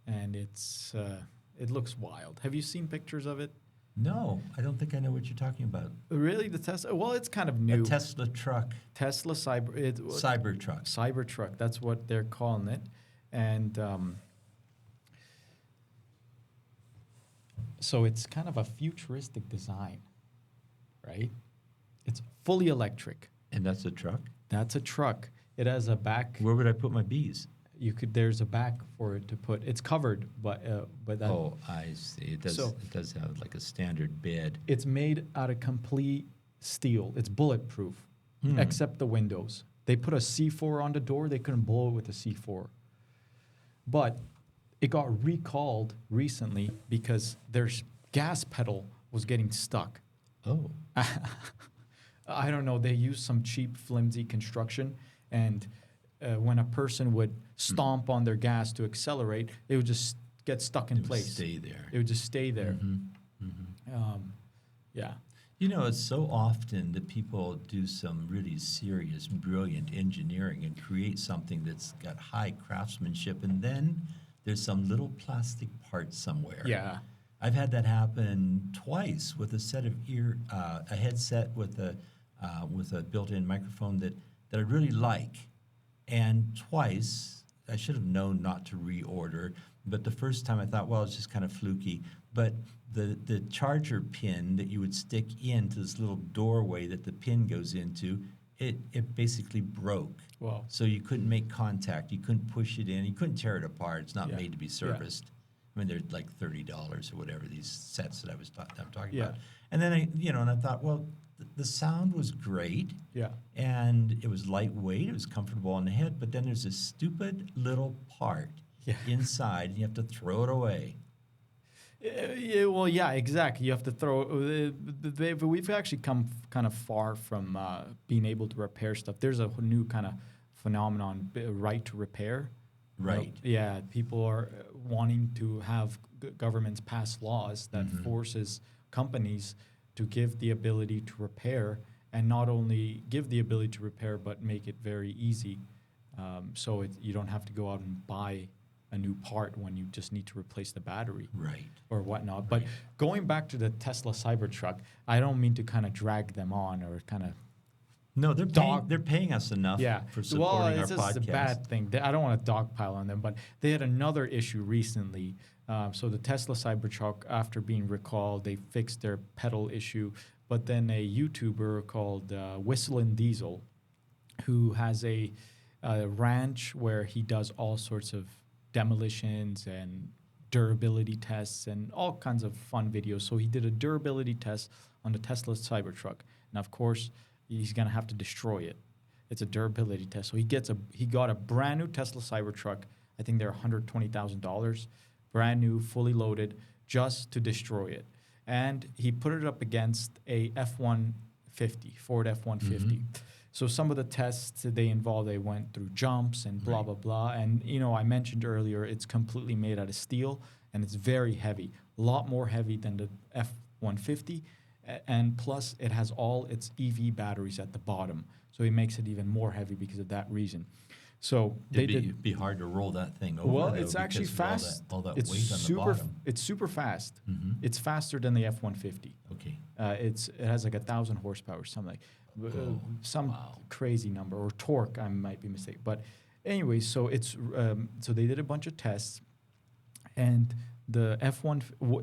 and it looks wild. Have you seen pictures of it? No, I don't think I know what you're talking about. Really, the Tesla? Well, it's kind of new. A Tesla truck. Tesla Cybertruck. Cybertruck. That's what they're calling it, and so it's kind of a futuristic design, right? It's fully electric. And that's a truck? That's a truck. It has a back. Where would I put my bees? There's a back for it to put. It's covered, but that. Oh, I see. It does have like a standard bed. It's made out of complete steel. It's bulletproof, except the windows. They put a C4 on the door. They couldn't blow it with a C4. But it got recalled recently because their gas pedal was getting stuck. Oh. I don't know. They used some cheap, flimsy construction, and when a person would stomp on their gas to accelerate, it would just get stuck in place. Stay there. It would just stay there. Mm-hmm. Mm-hmm. Yeah. It's so often that people do some really serious, brilliant engineering and create something that's got high craftsmanship, and then there's some little plastic part somewhere. Yeah. I've had that happen twice with a set of a headset with a built-in microphone that I really like, and twice I should have known not to reorder. But the first time I thought, well, it's just kind of fluky. But the charger pin that you would stick into this little doorway that the pin goes into, it basically broke. Wow. So you couldn't make contact. You couldn't push it in. You couldn't tear it apart. It's not made to be serviced. I mean, they're like $30 or whatever, these sets that I'm talking about. And then I thought, well, the sound was great. Yeah. And it was lightweight. It was comfortable on the head. But then there's this stupid little part inside, and you have to throw it away. Well, yeah, exactly. You have to throw. We've actually come kind of far from being able to repair stuff. There's a new kind of phenomenon, right to repair. Right. Yeah, people are wanting to have governments pass laws that forces companies to give the ability to repair, and not only give the ability to repair, but make it very easy. So you don't have to go out and buy a new part when you just need to replace the battery. Right. Or whatnot. But going back to the Tesla Cybertruck, I don't mean to kind of drag them on or kind of. No, they're paying us enough for supporting our podcast. Well, it's a bad thing. I don't want to dogpile on them, but they had another issue recently. So the Tesla Cybertruck, after being recalled, they fixed their pedal issue. But then a YouTuber called Whistling Diesel, who has a ranch where he does all sorts of demolitions and durability tests and all kinds of fun videos. So he did a durability test on the Tesla Cybertruck. And of course, he's going to have to destroy it. It's a durability test. So he got a brand new Tesla Cybertruck. I think they're $120,000, brand new, fully loaded, just to destroy it. And he put it up against a F-150, Ford F-150. So some of the tests they went through jumps and blah, blah, blah. And, I mentioned earlier, it's completely made out of steel, and it's very heavy, a lot more heavy than the F-150. And plus, it has all its EV batteries at the bottom. So it makes it even more heavy because of that reason. So they did. It'd be hard to roll that thing over. Well, though, it's actually because of fast. All that It's weight on super. the bottom. It's super fast. Mhm. It's faster than the F-150. Okay. It has like 1,000 horsepower, something some wow. crazy number, or torque. I might be mistaken, but anyway, so it's so they did a bunch of tests, and the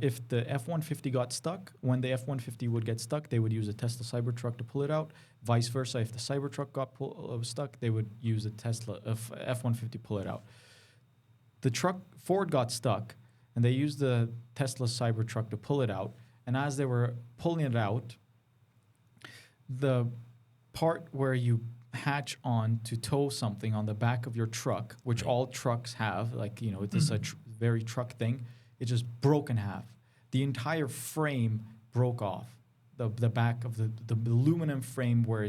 if the F-150 got stuck, when the F-150 would get stuck, they would use a Tesla Cybertruck to pull it out. Vice versa, if the Cybertruck got stuck, they would use a Tesla F-150 pull it out. The Ford got stuck, and they used the Tesla Cybertruck to pull it out. And as they were pulling it out, the part where you hatch on to tow something on the back of your truck, which all trucks have, like, it's a very truck thing, it just broke in half. The entire frame broke off, the back of the aluminum frame where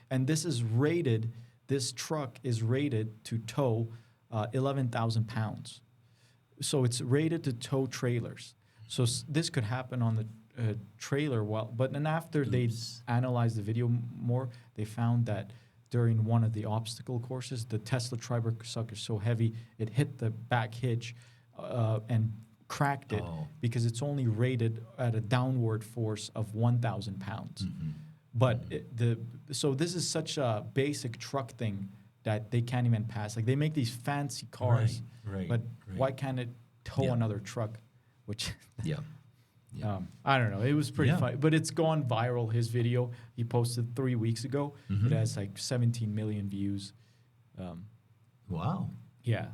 and this truck is rated to tow 11,000 pounds. So it's rated to tow trailers. So this could happen on the trailer. But then after they analyzed the video more, they found that during one of the obstacle courses, the Tesla Cybertruck is so heavy, it hit the back hitch and cracked it because it's only rated at a downward force of 1,000 pounds. Mm-hmm. But so this is such a basic truck thing that they can't even pass. Like, they make these fancy cars, but why can't it tow another truck? Which I don't know. It was pretty funny, but it's gone viral. His video he posted 3 weeks ago. Mm-hmm. It has like 17 million views. Wow. Yeah,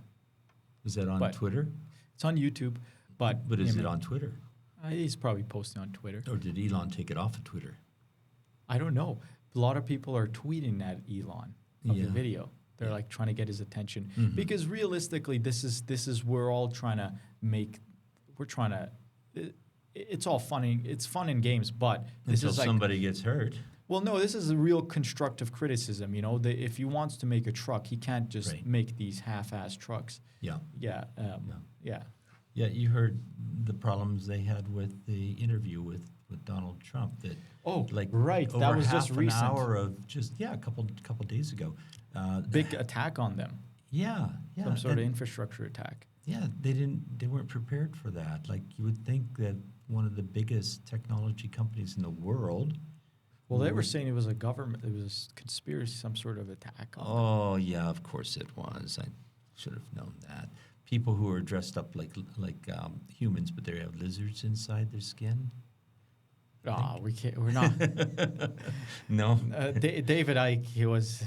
Is that on Twitter? it's on YouTube. But is it on Twitter? He's probably posting on Twitter. Or did Elon take it off of Twitter? I don't know. A lot of people are tweeting at Elon of the video. They're like trying to get his attention because realistically, this is we're all trying to make. We're trying to. It's all funny. It's fun in games, but this Until is like somebody gets hurt. Well, no, this is a real constructive criticism. If he wants to make a truck, he can't just make these half-ass trucks. Yeah. Yeah. Yeah, you heard the problems they had with the interview with Donald Trump. That over that was half just an recent. hour of a couple days ago. Big attack on them. Yeah. Some sort of infrastructure attack. Yeah, they weren't prepared for that. Like, you would think that one of the biggest technology companies in the world. Well, they were saying it was a government. It was a conspiracy, some sort of attack on them. Oh yeah, of course it was. I should have known that. People who are dressed up like humans, but they have lizards inside their skin. We can't. We're not. No. David Icke. He was.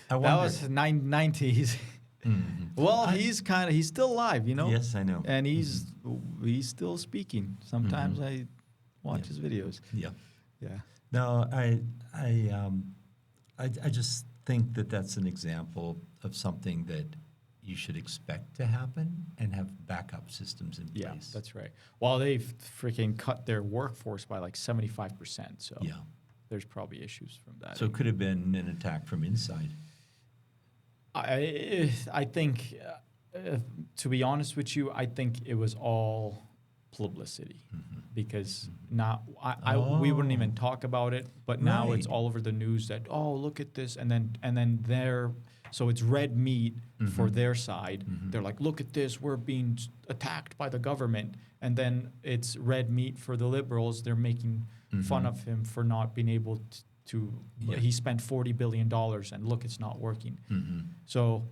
That was 90s. Mm-hmm. Well, he's still alive, Yes, I know. And he's still speaking. Sometimes I watch his videos. Yeah. Yeah. No, I just think that that's an example of something that you should expect to happen and have backup systems in place. Yeah, that's right. Well, they've freaking cut their workforce by like 75%. So there's probably issues from that. So it could have been an attack from inside. I think, to be honest with you, I think it was all publicity because we wouldn't even talk about it, but now it's all over the news that, look at this, and then so it's red meat for their side. They're like, look at this, we're being attacked by the government, and then it's red meat for the liberals. They're making fun of him for not being able to he spent $40 billion and look, it's not working. So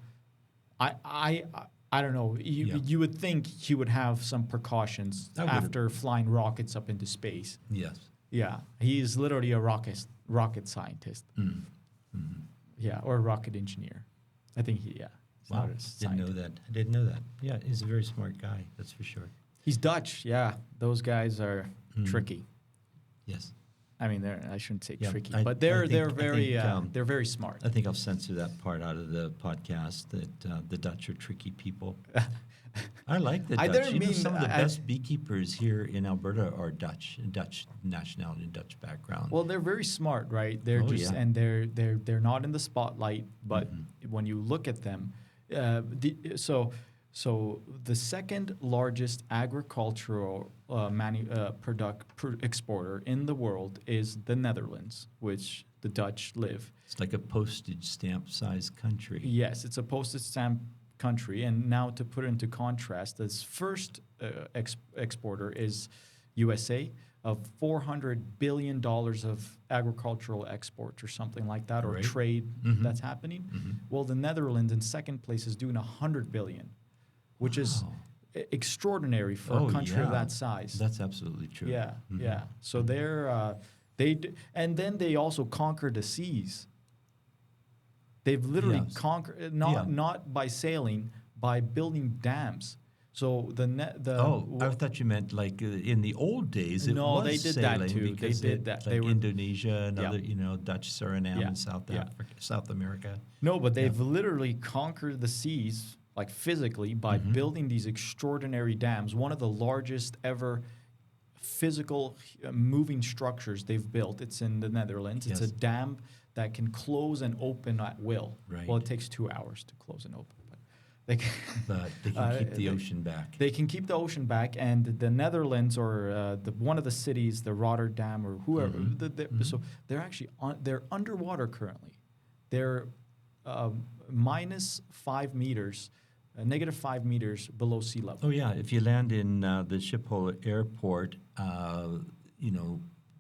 I don't know. You would think he would have some precautions after flying rockets up into space. Yes. Yeah, he's literally a rocket scientist. Yeah, or a rocket engineer. I think he's Wow, not a scientist. I didn't know that. Yeah, he's a very smart guy, that's for sure. He's Dutch. Yeah, those guys are tricky. Yes. I mean, I shouldn't say tricky, I but they're think, very smart. I think I'll censor that part out of the podcast, that the Dutch are tricky people. I like the Dutch. didn't mean some of the best beekeepers here in Alberta are Dutch nationality, Dutch background. Well, they're very smart, right? They're and they're not in the spotlight, but when you look at them, So the second largest agricultural exporter in the world is the Netherlands, which the Dutch live. It's like a postage stamp sized country. Yes, it's a postage stamp country. And now to put it into contrast, this first exporter is USA of $400 billion of agricultural exports or something like that, or Right. trade Mhm. that's happening. Mhm. Well, the Netherlands in second place is doing $100 billion, which is Wow. extraordinary for Oh, a country of yeah. that size. That's absolutely true. Yeah, Mhm. yeah. So and then they also conquered the seas. They've literally Yes. conquered Yeah. not by sailing, by building dams. So I thought you meant like in the old days. It No, was they did that sailing too. They because did that. Like They were- Indonesia and Yeah. other, Dutch Suriname Yeah. and South Yeah. Africa, South America. No, but they've literally conquered the seas, like physically, by Mhm. building these extraordinary dams. One of the largest ever physical moving structures they've built. It's in the Netherlands. It's Yes. a dam that can close and open at will. Right. Well, it takes 2 hours to close and open, but they can, But they can keep the they- ocean back. They can keep the ocean back, and the Netherlands or one of the cities, the Rotterdam or whoever. Mhm. So they're actually they're underwater currently. They're minus 5 meters, -5 meters below sea level. Oh yeah, if you land in the Schiphol airport,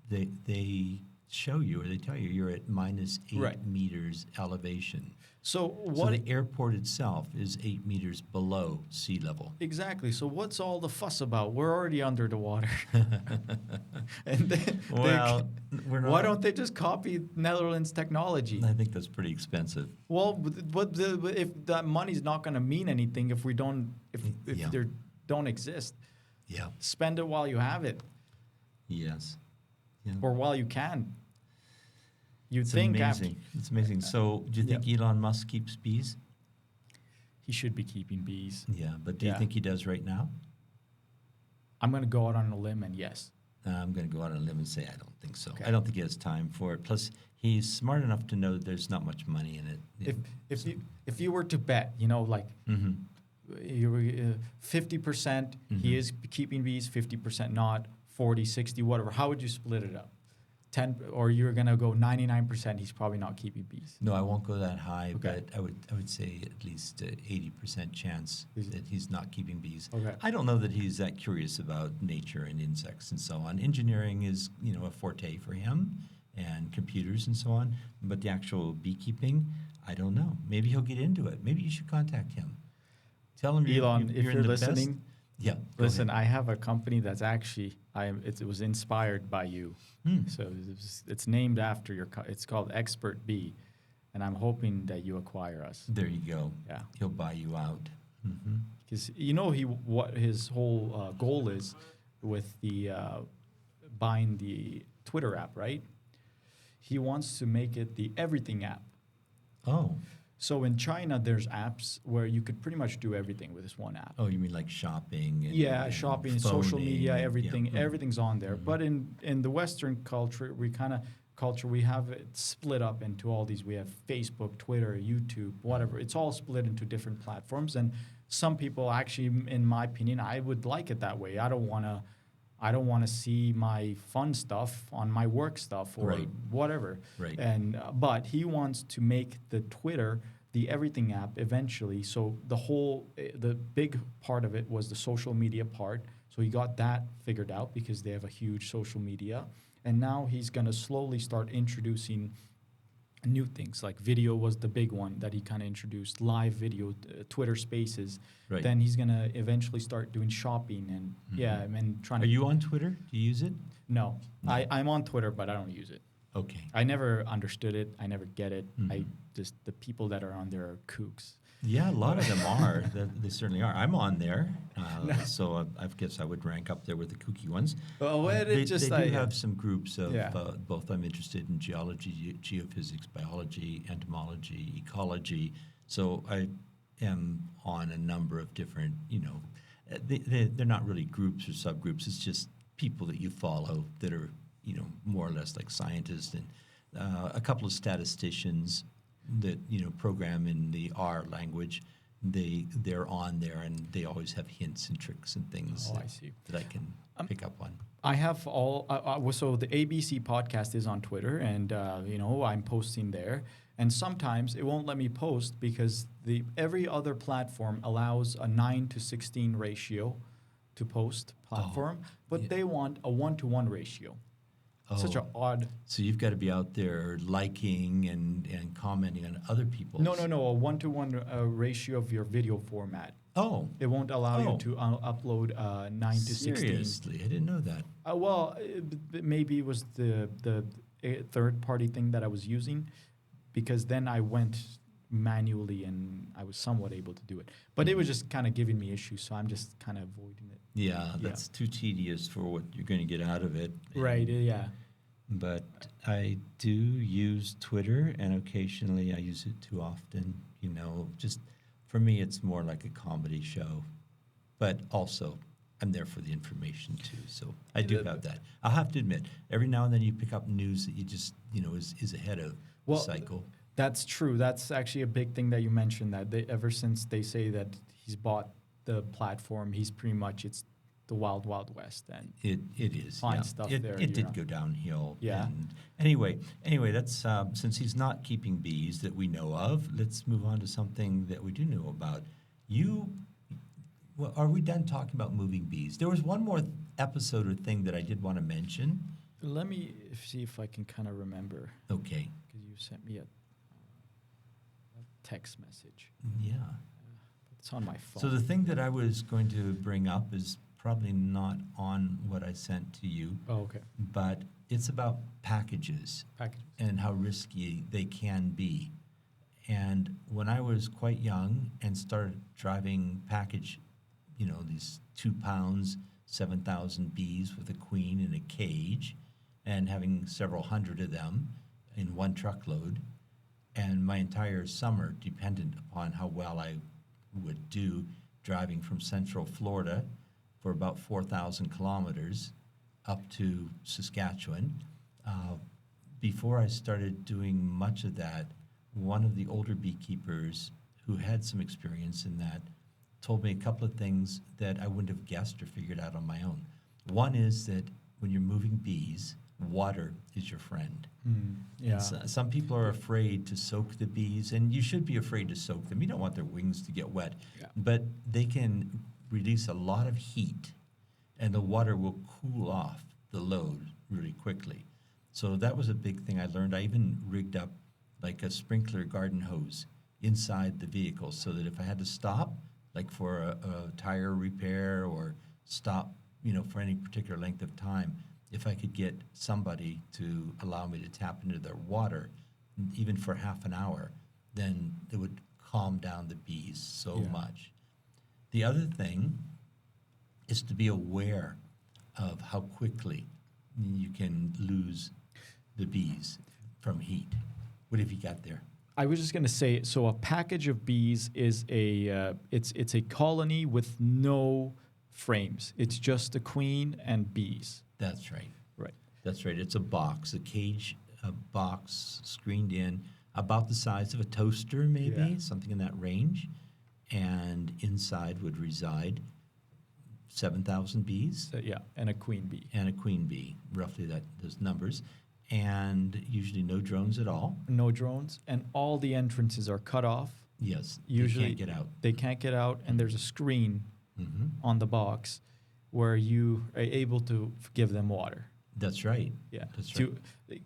they show you or they tell you you're at -8 Right. meters elevation. So So what the airport itself is 8 meters below sea level. exactly? So what's all the fuss about? We're already under the water. And then Well, we're not. why don't they just copy Netherlands technology? I think that's pretty expensive. Well, if that money's not going to mean anything if we don't if Yeah. they don't exist, Yeah. spend it while you have it Yes. Yeah. or while you can. You'd It's think amazing. It's amazing. So, do you think Elon Musk keeps bees? he should be keeping bees. Yeah, but do you Yeah. think he does right now? I'm going to go out on a limb and yes. I'm going to go out on a limb and say I don't think so. Okay. I don't think he has time for it. Plus, he's smart enough to know that there's not much money in it. If you were to bet, like Mm-hmm. you were 50% he is keeping bees, 50% not, 40, 60, whatever. How would you split it up? 10, or you're gonna go 99%. He's probably not keeping bees. No, I won't go that high, Okay. but I would say at least 80% chance that he's not keeping bees. Okay. I don't know that he's that curious about nature and insects and so on. Engineering is a forte for him, and computers and so on. But the actual beekeeping, I don't know. Maybe he'll get into it. Maybe you should contact him. Tell him Elon, if in you're the best- listening, Yeah. go listen. ahead. I have a company that's actually it was inspired by you. So it's named after it's called Expert Bee, and I'm hoping that you acquire us. There you go. Yeah. He'll buy you out. Mm-hmm. Because what his whole goal is with the buying the Twitter app, right? He wants to make it the everything app. Oh. So in China, there's apps where you could pretty much do everything with this one app. Oh, you mean like shopping? Yeah, and shopping, social phoning media, and- everything, yeah. Mhm. everything's on there. But in the Western culture, we have it split up into all these. We have Facebook, Twitter, YouTube, whatever. It's all split into different platforms. And some people actually, in my opinion, I would like it that way. I don't want to see my fun stuff on my work stuff or Right. whatever. Right. And but he wants to make the Twitter the everything app eventually. So the big part of it was the social media part. So he got that figured out because they have a huge social media. And now he's going to slowly start introducing new things. Like video was the big one that he kind of introduced, live video, Twitter Spaces. Right. Then he's going to eventually start doing shopping and trying Are to... you on Twitter? Do you use it? No. I'm on Twitter, but I don't use it. Okay. I never understood it. I never get it. Mhm. The people that are on there are kooks. Yeah, a lot of them are. They certainly are. I'm on there, so I guess I would rank up there with the kooky ones. Well, They do have some groups of Yeah. both. I'm interested in geology, geophysics, biology, entomology, ecology. So I am on a number of different, they're not really groups or subgroups. It's just people that you follow that are, more or less like scientists, and a couple of statisticians that program in the R language they're on there, and they always have hints and tricks and things Oh, I see. that I can pick up on. I have all so the ABC podcast is on Twitter, and I'm posting there. And sometimes it won't let me post because every other platform allows a 9:16 ratio to post platform, but they want a 1-to-1 ratio. Such an odd. So you've got to be out there liking and commenting on other people's. No, a 1-to-1 ratio of your video format. Oh, It won't allow you to upload 9:16. seriously, I didn't know that. Maybe it was the third-party thing that I was using, because then I went manually and I was somewhat able to do it. But it was just kind of giving me issues, so I'm just kind of avoiding it. Yeah, that's too tedious for what you're going to get out of it. Right, yeah. But I do use Twitter, and occasionally I use it too often. Just for me, it's more like a comedy show. But also, I'm there for the information too. So I do have that. I'll have to admit, every now and then you pick up news that you just, is ahead of the cycle. That's true. That's actually a big thing that you mentioned, that ever since they say that he's bought the platform, it's the wild, wild west. And it is. Find stuff there. It did go downhill. Yeah. And anyway, that's since he's not keeping bees that we know of, let's move on to something that we do know about. Are we done talking about moving bees? There was one more episode or thing that I did want to mention. Let me see if I can kind of remember. Okay. Because you sent me a text message. Yeah. It's on my phone. So the thing that I was going to bring up is probably not on what I sent to you. Oh, okay. But it's about packages and how risky they can be. And when I was quite young and started driving package, these 2 pounds, 7,000 bees with a queen in a cage, and having several hundred of them in one truckload, and my entire summer dependent upon how well I would do driving from Central Florida for about 4,000 kilometers up to Saskatchewan. Before I started doing much of that, one of the older beekeepers who had some experience in that told me a couple of things that I wouldn't have guessed or figured out on my own. One is that when you're moving bees, water is your friend. Yeah. And some people are afraid to soak the bees, and you should be afraid to soak them. You don't want their wings to get wet. Yeah. But they can release a lot of heat, and the water will cool off the load really quickly. So that was a big thing I learned. I even rigged up like a sprinkler garden hose inside the vehicle so that if I had to stop, like for a tire repair or stop, for any particular length of time, if I could get somebody to allow me to tap into their water, even for half an hour, then it would calm down the bees so much. The other thing is to be aware of how quickly you can lose the bees from heat. What have you got there? I was just going to say, so a package of bees is it's a colony with no frames. It's just a queen and bees. That's right. Right. That's right. It's a box, a box screened in about the size of a toaster, maybe, something in that range. And inside would reside 7,000 bees. And a queen bee. And a queen bee, roughly those numbers. And usually no drones at all. No drones. And all the entrances are cut off. Yes. Usually they can't get out. They can't get out, and there's a screen on the box where you are able to give them water. That's right. Yeah. That's right.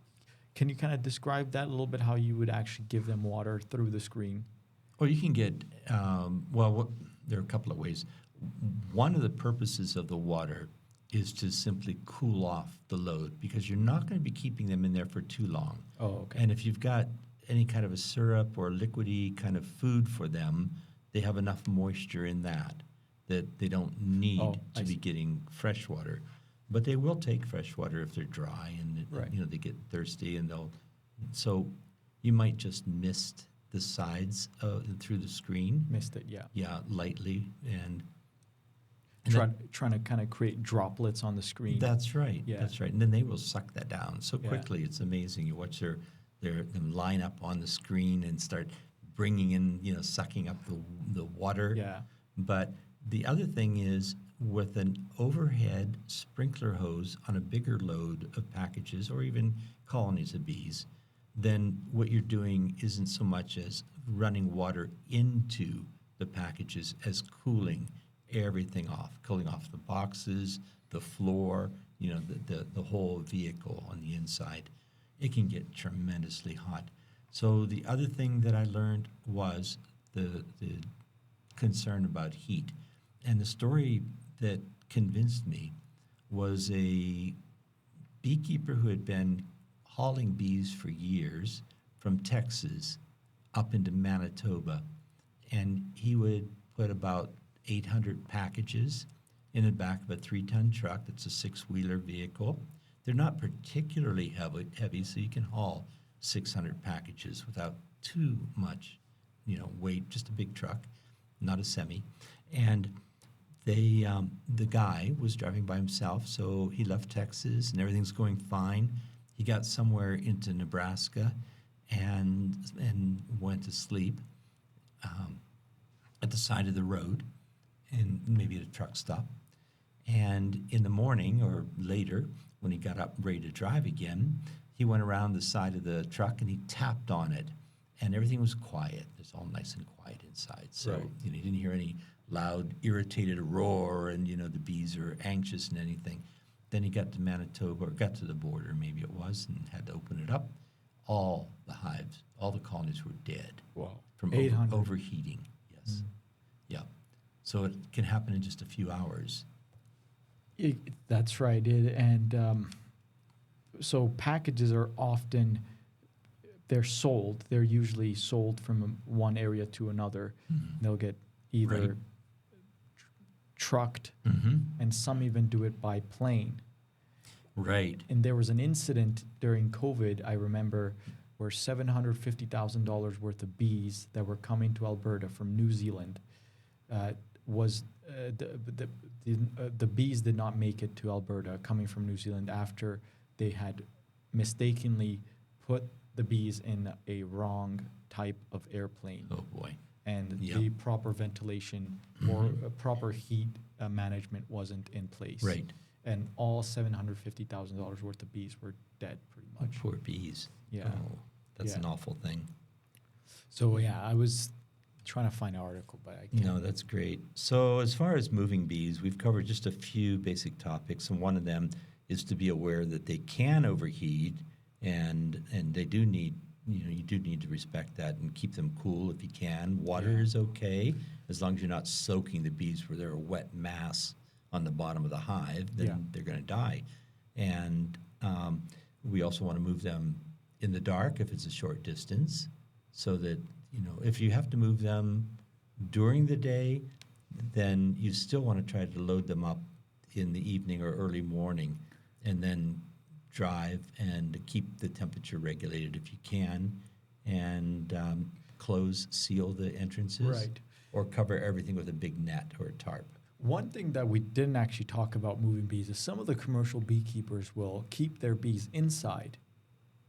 Can you kind of describe that a little bit, how you would actually give them water through the screen? Or you can get, there are a couple of ways. One of the purposes of the water is to simply cool off the load, because you're not going to be keeping them in there for too long. Oh, okay. And if you've got any kind of a syrup or liquidy kind of food for them, they have enough moisture in that they don't need to be getting fresh water. But they will take fresh water if they're dry and they get thirsty, and so you might just mist the sides through the screen. Missed it, yeah. Yeah, lightly, and trying to kind of create droplets on the screen. That's right. Yeah. That's right. And then they will suck that down so Yeah. quickly. It's amazing. You watch them line up on the screen and start bringing in, sucking up the water. Yeah. But the other thing is, with an overhead sprinkler hose on a bigger load of packages or even colonies of bees, then what you're doing isn't so much as running water into the packages as cooling everything off, cooling off the boxes, the floor, the whole vehicle on the inside. It can get tremendously hot. So the other thing that I learned was the concern about heat. And the story that convinced me was a beekeeper who had been hauling bees for years from Texas up into Manitoba. And he would put about 800 packages in the back of a 3-ton truck. That's a 6-wheeler vehicle. They're not particularly heavy, so you can haul 600 packages without too much, weight, just a big truck, not a semi. And the guy was driving by himself, so he left Texas and everything's going fine. He got somewhere into Nebraska and went to sleep at the side of the road and maybe at a truck stop. And in the morning or later, when he got up ready to drive again, he went around the side of the truck and he tapped on it, and everything was quiet. It's all nice and quiet inside. So Right. he didn't hear any loud, irritated roar, and the bees are anxious and anything. Then he got to Manitoba, or got to the border, maybe it was, and had to open it up. All the hives, all the colonies were dead Wow. from 800. overheating. Yes. Yeah. So it can happen in just a few hours. That's right. So packages are often, they're sold. They're usually sold from one area to another. They'll get either Right. trucked, Mm-hmm. and some even do it by plane. Right. And there was an incident during COVID, I remember, where $750,000 worth of bees that were coming to Alberta from New Zealand the bees did not make it to Alberta coming from New Zealand after they had mistakenly put the bees in a wrong type of airplane. Oh boy. And Yeah. the proper ventilation or proper heat management wasn't in place. Right. And all $750,000 worth of bees were dead, pretty Oh, much. poor bees. Yeah. Oh, that's Yeah. an awful thing. So yeah, I was trying to find an article, but I can't. No, that's great. So as far as moving bees, we've covered just a few basic topics, and one of them is to be aware that they can overheat, and they do need, you do need to respect that and keep them cool if you can. Water Yeah. is okay as long as you're not soaking the bees where they're a wet mass on the bottom of the hive. Then Yeah. they're going to die. And we also want to move them in the dark if it's a short distance, so that if you have to move them during the day, then you still want to try to load them up in the evening or early morning, and then drive and keep the temperature regulated if you can, and seal the entrances, Right. or cover everything with a big net or a tarp. One thing that we didn't actually talk about moving bees is some of the commercial beekeepers will keep their bees inside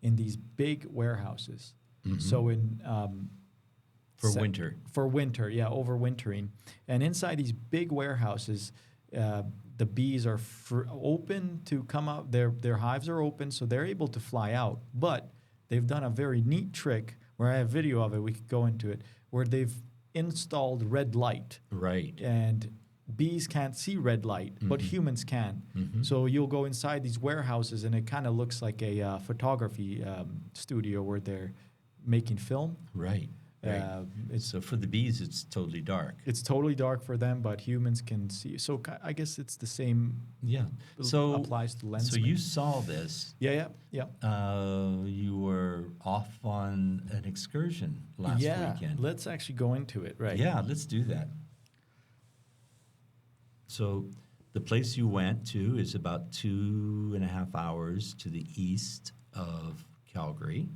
in these big warehouses. So in For winter. For winter, yeah, overwintering. And inside these big warehouses, the bees are open to come out. Their hives are open, so they're able to fly out. But they've done a very neat trick where I have video of it. We could go into it, where they've installed red light. Right. And bees can't see red light, but humans can. So you'll go inside these warehouses, and it kind of looks like a photography studio where they're making film. Right. Right. So for the bees, it's totally dark. It's totally dark for them, but humans can see. So I guess it's the same. Yeah. So applies to lens. So you saw this. Yeah. You were off on an excursion last weekend. Let's actually go into it, right? Yeah, let's do that. So the place you went to is about 2.5 hours to the east of Calgary,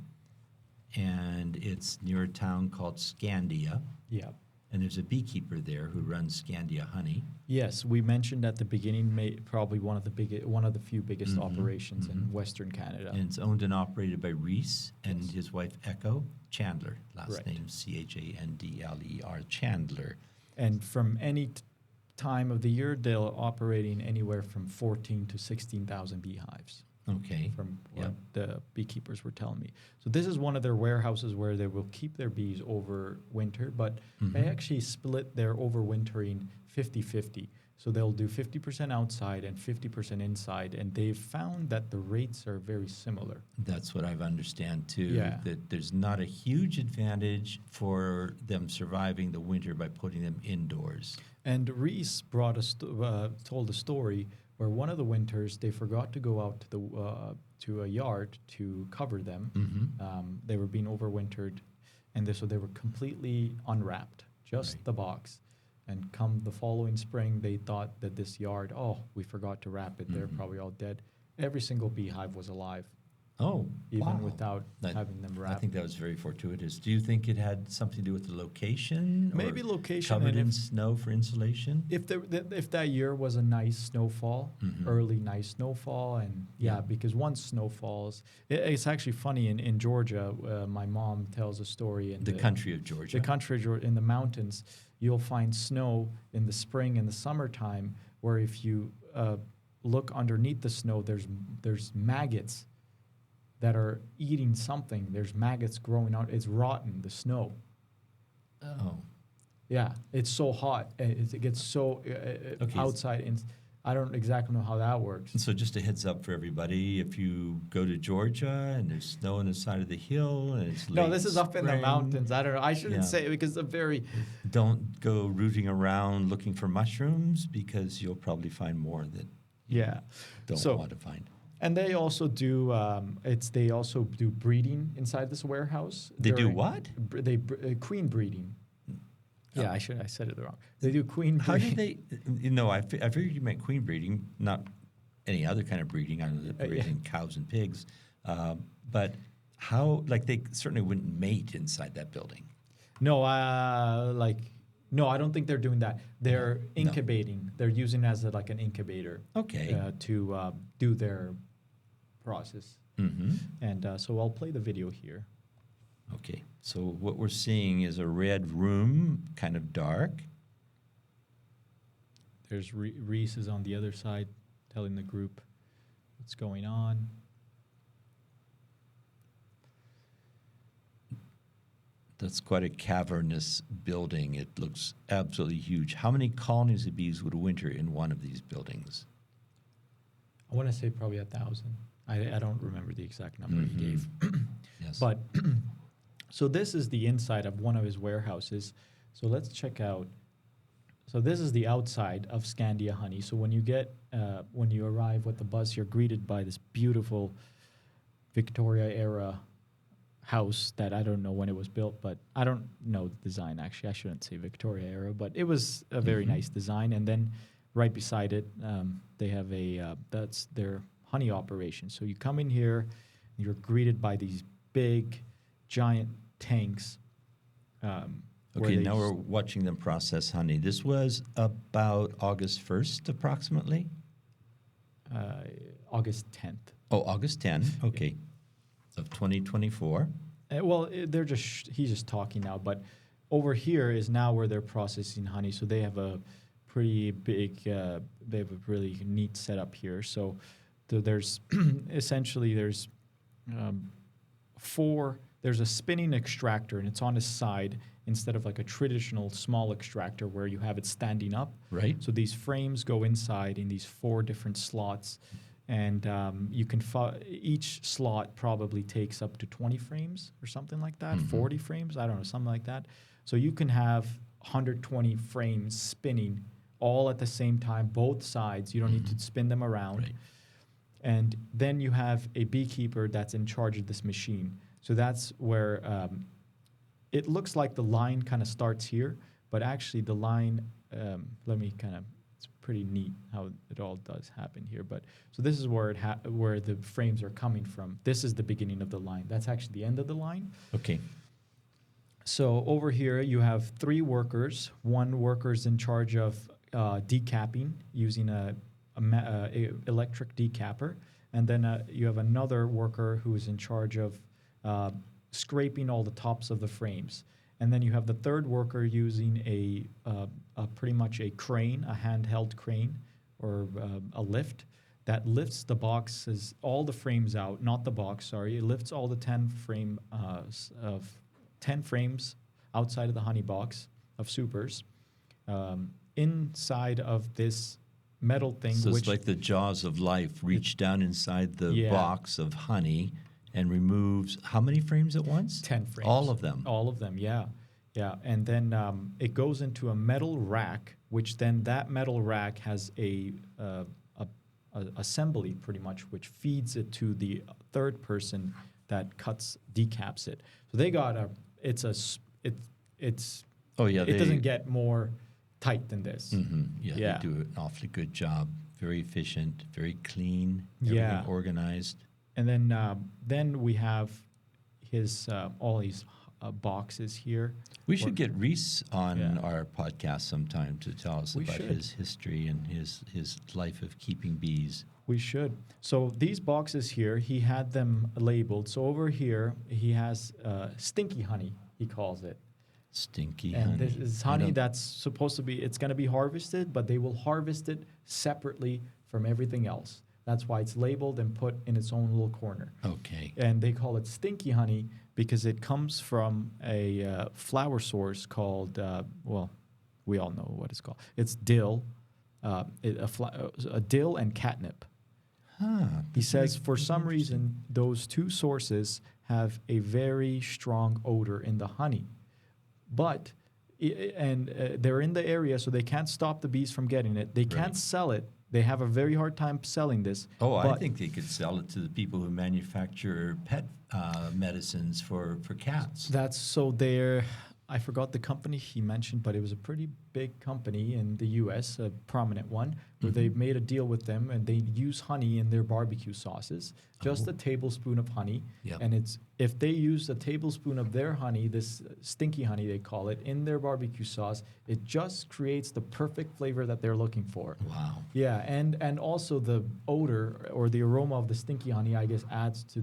and it's near a town called Scandia. Yeah. And there's a beekeeper there who runs Scandia Honey. Yes, we mentioned at the beginning, probably one of the few biggest operations in Western Canada. And it's owned and operated by Reese and his wife Echo Chandler. Last Right. name Chandler, Chandler. And from any time of the year, they're operating anywhere from 14 to 16,000 beehives. Okay. From Yep. what the beekeepers were telling me. So this is one of their warehouses where they will keep their bees over winter, but they actually split their overwintering 50-50. So they'll do 50% outside and 50% inside, and they've found that the rates are very similar. That's what I've understand too. Yeah. That there's not a huge advantage for them surviving the winter by putting them indoors. And Reese told a story where one of the winters they forgot to go out to a yard to cover them. They were being overwintered, and so they were completely unwrapped, just Right. the box. And come the following spring, they thought that this yard, we forgot to wrap it. They're probably all dead. Every single beehive was alive, Oh, even wow. without That- having them I wrapped. think that was very fortuitous. Do you think it had something to do with the location? or Maybe location, Covered and in if- snow for insulation? If that year was a nice snowfall, early nice snowfall, and Yeah. because once snow falls, it's actually funny in Georgia. My mom tells a story in The country of Georgia. the country in the mountains. You'll find snow in the spring and the summertime, where if you look underneath the snow, there's maggots that are eating something. There's maggots growing out. It's rotten, the snow. Oh. Yeah, it's so hot. It gets so Okay. outside, and I don't exactly know how that works. And so just a heads up for everybody, if you go to Georgia and there's snow on the side of the hill and it's No, late this is up in the spring, mountains. I don't know. I shouldn't Yeah. say it because it's a very. Don't go rooting around looking for mushrooms because you'll probably find more that Yeah. don't So- want to find. And they also do. They also do breeding inside this warehouse. They do during- what? Queen breeding. Yeah, I said it wrong. They do queen How breeding. do they, I figured you meant queen breeding, not any other kind of breeding. I know that they're Yeah. raising cows and pigs. But how, like they certainly wouldn't mate inside that building. No, no, I don't think they're doing that. They're No. incubating. They're using it as like an incubator Okay. to do their process. Mm-hmm. And so I'll play the video here. Okay. So what we're seeing is a red room, kind of dark. There's Reese is on the other side telling the group what's going on. That's quite a cavernous building. It looks absolutely huge. How many colonies of bees would winter in one of these buildings? I want to say probably 1,000. I don't remember the exact number he gave. Yes. But so this is the inside of one of his warehouses. So let's check out. So this is the outside of Scandia Honey. So when you arrive with the bus, you're greeted by this beautiful Victoria era house that I don't know when it was built, but I don't know the design actually. I shouldn't say Victoria era, but it was a very nice design. And then right beside it, they have that's their honey operation. So you come in here, and you're greeted by these big, giant tanks. Okay, now we're watching them process honey. This was about August 1st, approximately? August 10th. Oh, August 10, okay, of 2024. They're he's just talking now, but over here is now where they're processing honey. So they have a pretty big, they have a really neat setup here. So there's essentially there's there's a spinning extractor, and it's on its side instead of like a traditional small extractor where you have it standing up. Right. So these frames go inside in these 4 different slots, and you can each slot probably takes up to 20 frames or something like that, 40 frames, I don't know, something like that. So you can have 120 frames spinning all at the same time, both sides. You don't need to spin them around. Right. And then you have a beekeeper that's in charge of this machine. So that's where it looks like the line kind of starts here, but actually the line, it's pretty neat how it all does happen here. But so this is where where the frames are coming from. This is the beginning of the line. That's actually the end of the line. Okay. So over here you have 3 workers. One worker is in charge of decapping using a electric decapper, and then you have another worker who is in charge of scraping all the tops of the frames. And then you have the third worker using a pretty much a crane, a handheld crane, or a lift that lifts the boxes, all the frames out, not the box, sorry. It lifts all the 10 frames outside of the honey box of supers inside of this metal thing. So which it's like the jaws of life reach down inside the Yeah. box of honey and removes how many frames at once? 10 frames. All of them. All of them, yeah. Yeah, and then it goes into a metal rack, which then that metal rack has a assembly pretty much, which feeds it to the third person that decaps it. So they got Oh, yeah. it doesn't get more tight than this. Yeah, Yeah. they do an awfully good job. Very efficient, very clean, everything Yeah. organized. And then we have his all these boxes here. We should get Reese on Yeah. our podcast sometime to tell us We about should. his history and his life of keeping bees. We should. So these boxes here, he had them labeled. So over here, he has stinky honey, he calls it. Stinky And honey. this is I honey don't- that's supposed to be, it's going to be harvested, but they will harvest it separately from everything else. That's why it's labeled and put in its own little corner. Okay. And they call it stinky honey because it comes from a flower source called, well, we all know what it's called. It's dill, a dill and catnip. He says for some reason those two sources have a very strong odor in the honey, but they're in the area, so they can't stop the bees from getting it. They can't Right. sell it. They have a very hard time selling this. Oh, I but- think they could sell it to the people who manufacture pet medicines for cats. That's so they're. I forgot the company he mentioned, but it was a pretty big company in the U.S., a prominent one, where they made a deal with them and they use honey in their barbecue sauces, just a tablespoon of honey. Yep. And it's if they use a tablespoon of their honey, this stinky honey they call it, in their barbecue sauce, it just creates the perfect flavor that they're looking for. Wow. Yeah, and also the odor or the aroma of the stinky honey, I guess, adds to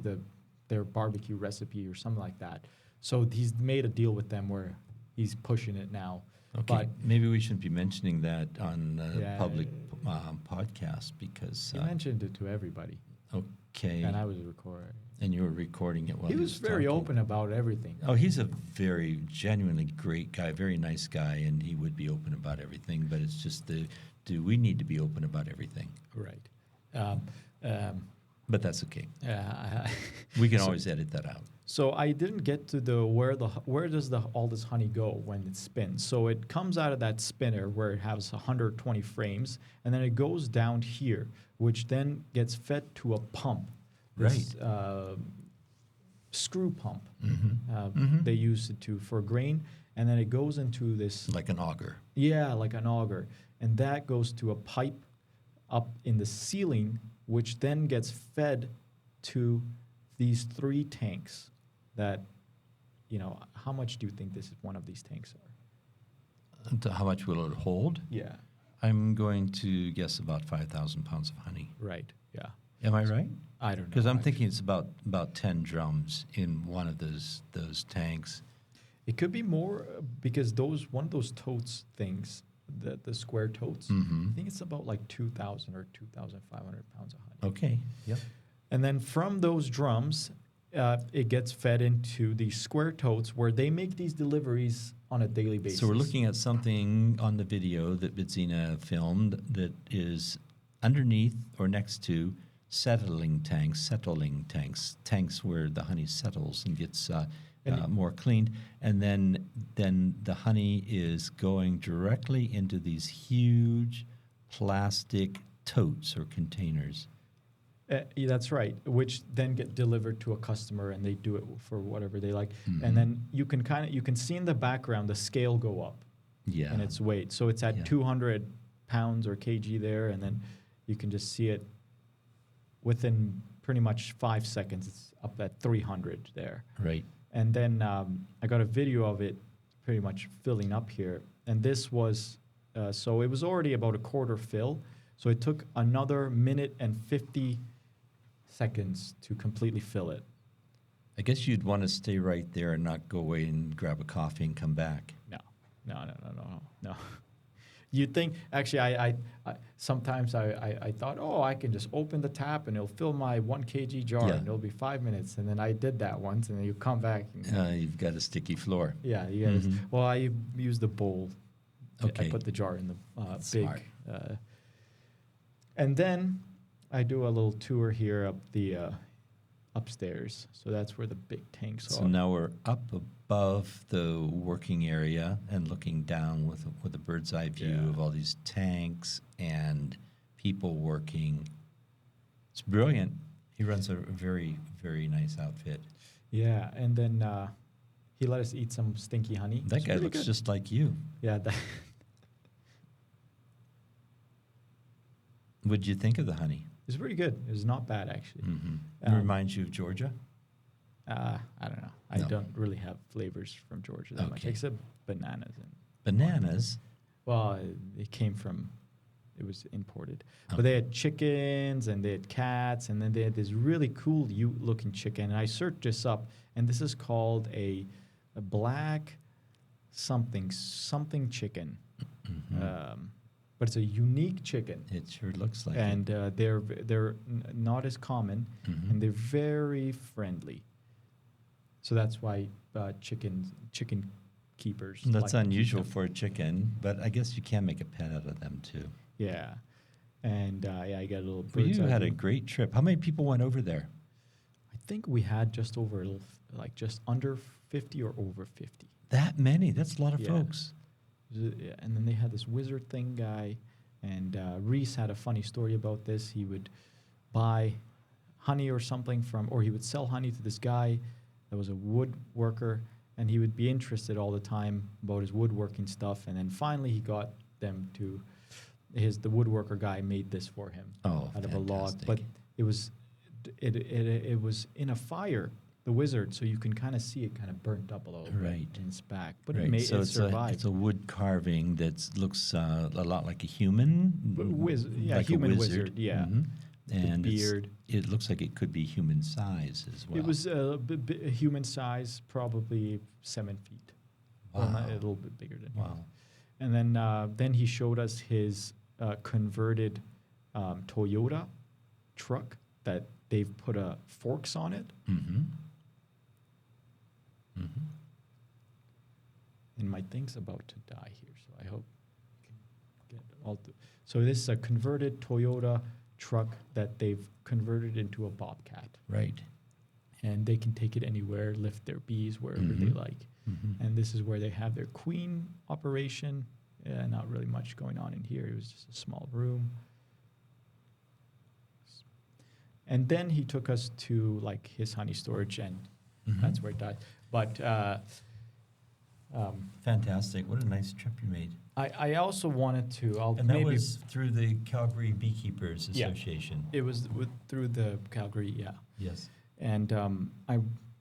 their barbecue recipe or something like that. So he's made a deal with them where he's pushing it now. Okay, But maybe we shouldn't be mentioning that on the Yeah. public podcast because. he mentioned it to everybody, Okay. and I was recording. And you were recording it while He was very talking. open about everything. Oh, he's a very genuinely great guy, very nice guy, and he would be open about everything. But it's just do we need to be open about everything? Right. But that's okay. Uh, We can always edit that out. So I didn't get to where does all this honey go when it spins? So it comes out of that spinner where it has 120 frames, and then it goes down here, which then gets fed to a pump. This, screw pump. They use it for grain, and then it goes into this. Like an auger. Yeah, like an auger, and that goes to a pipe up in the ceiling, which then gets fed to these 3 tanks. That, how much do you think one of these tanks are? And how much will it hold? Yeah. I'm going to guess about 5,000 pounds of honey. Right. Yeah. Am I right? I don't know. Because I'm actually. thinking it's about 10 drums in one of those tanks. It could be more because one of those totes things, the square totes, I think it's about like 2,000 or 2,500 pounds of honey. Okay. Yep. And then from those drums, it gets fed into these square totes where they make these deliveries on a daily basis. So we're looking at something on the video that Bidzina filmed that is underneath or next to settling tanks, tanks where the honey settles and gets more cleaned. And then the honey is going directly into these huge plastic totes or containers. Yeah, that's right, which then get delivered to a customer, and they do it for whatever they like. And then you can see in the background the scale go up Yeah. in its weight. So it's at Yeah. 200 pounds or kg there, and then you can just see it within pretty much 5 seconds. It's up at 300 there. Right. And then I got a video of it pretty much filling up here. And this was, so it was already about a quarter fill. So it took another minute and 50 seconds to completely fill it. I guess you'd want to stay right there and not go away and grab a coffee and come back. No. You'd think, actually, I sometimes I thought, oh, I can just open the tap and it'll fill my 1 kg jar Yeah. and it'll be 5 minutes. And then I did that once and then you come back. And, You've got a sticky floor. yeah, you guys. Well, I use the bowl. Okay. I put the jar in the That's big. smart. And then I do a little tour here up the upstairs. So that's where the big tanks So are. now we're up above the working area and looking down with a bird's eye view Yeah. of all these tanks and people working. It's brilliant. He runs a very, very nice outfit. Yeah, and then he let us eat some stinky honey. That It's guy pretty looks good. just like you. Yeah. What'd you think of the honey? It's pretty good. It's not bad, actually. It reminds you of Georgia? I don't know. I No. don't really have flavors from Georgia that much, Okay. except bananas. And Bananas? well, it came from, it was imported. But they had chickens and they had cats, and then they had this really cool looking chicken. And I searched this up, and this is called a black something chicken. But it's a unique chicken. It sure looks like And it. they're not as common, and they're very friendly. So that's why chicken keepers. That's like to keep unusual them. for a chicken, but I guess you can make a pet out of them too. Yeah, and I got a little. Well, bird's you eye had a view. great trip. How many people went over there? I think we had just over, like just under 50 or over 50. That many? That's a lot of Yeah. folks. Yeah, and then they had this wizard thing guy, and Reese had a funny story about this. He would buy honey or something or he would sell honey to this guy that was a woodworker, and he would be interested all the time about his woodworking stuff. And then finally, he got them to the woodworker guy made this for him Oh, out of a log, but fantastic. it was in a fire. The wizard, so you can kind of see it kind of burnt up a little Right. bit in its back, but Right. it So survived. it's a wood carving that looks a lot like a human. Like a human wizard, yeah. Mhm. The And beard. it looks like it could be human size as well. It was a human size, probably 7 feet. Well, Wow. a little bit bigger than. Wow. And then he showed us his converted Toyota truck that they've put forks on it. Mm-hmm. Mm-hmm. And my thing's about to die here, so I hope I can get so this is a converted Toyota truck that they've converted into a Bobcat. Right. And they can take it anywhere, lift their bees wherever they Mhm. like. Mm-hmm. And this is where they have their queen operation. Not really much going on in here. It was just a small room. And then he took us to like his honey storage, and Mhm. that's where it died. But Fantastic. What a nice trip you made. I also wanted to. And that was through the Calgary Beekeepers Yeah. Association. It was through the Calgary, yeah. Yes. And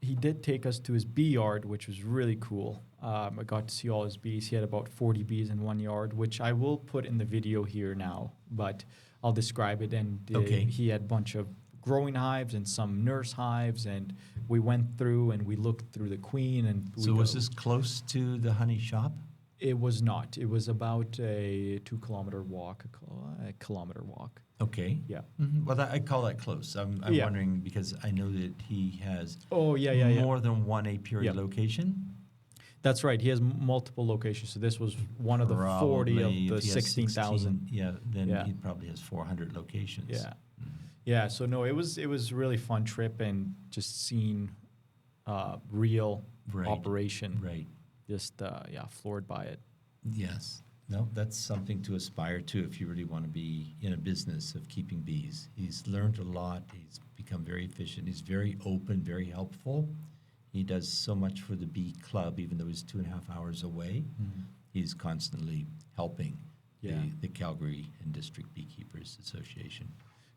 he did take us to his bee yard, which was really cool. I got to see all his bees. He had about 40 bees in one yard, which I will put in the video here now, but I'll describe it. And Okay. he had a bunch of growing hives and some nurse hives, and we went through and we looked through the queen. And So was this close to the honey shop? It was not. It was about a 2-kilometer walk, a kilometer walk. Okay. Yeah. Mhm. Well, I call that close. I'm Yeah. wondering because I know that he has Oh, yeah. more than one apiary Yeah. location. That's right. He has multiple locations. So this was one of the 40 Probably of the if he has 16,000. 16, yeah, then Yeah. he probably has 400 locations. Yeah. Mhm. Yeah. So no, it was a really fun trip, and just seeing real Right. operation. Right. Just floored by it. Yes. No, that's something to aspire to if you really want to be in a business of keeping bees. He's learned a lot. He's become very efficient. He's very open, very helpful. He does so much for the bee club, even though he's 2.5 hours away. He's constantly helping Yeah. the Calgary and District Beekeepers Association.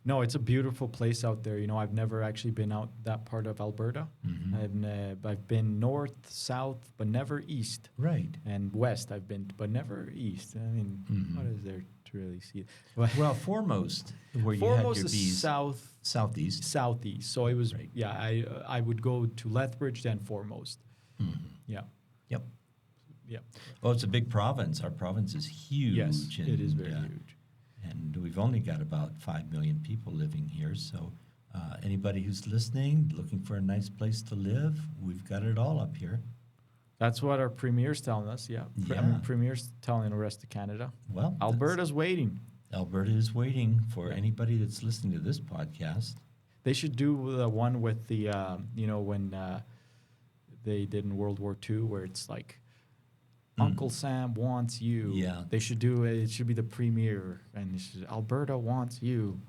No, it's a beautiful place out there. I've never actually been out that part of Alberta. I've been north, south, but never east. Right. And west I've been, but never east. I mean, what is there to really see? Well, foremost, where you had Foremost your is bees, southeast. So it was, Right. I would go to Lethbridge, then foremost. Yeah. Yep. Yeah. Well, it's a big province. Our province is huge. Yes, it is very and, huge. And we've only got about 5 million people living here. So anybody who's listening, looking for a nice place to live, we've got it all up here. That's what our premier's telling us, I Yeah. mean, premier's telling the rest of Canada. Well, Alberta's waiting. Alberta is waiting for anybody that's listening to this podcast. They should do the one with the, when they did in World War II, where it's like, Uncle Sam wants you. Yeah. They should do it. It should be the premiere, and Alberta wants you.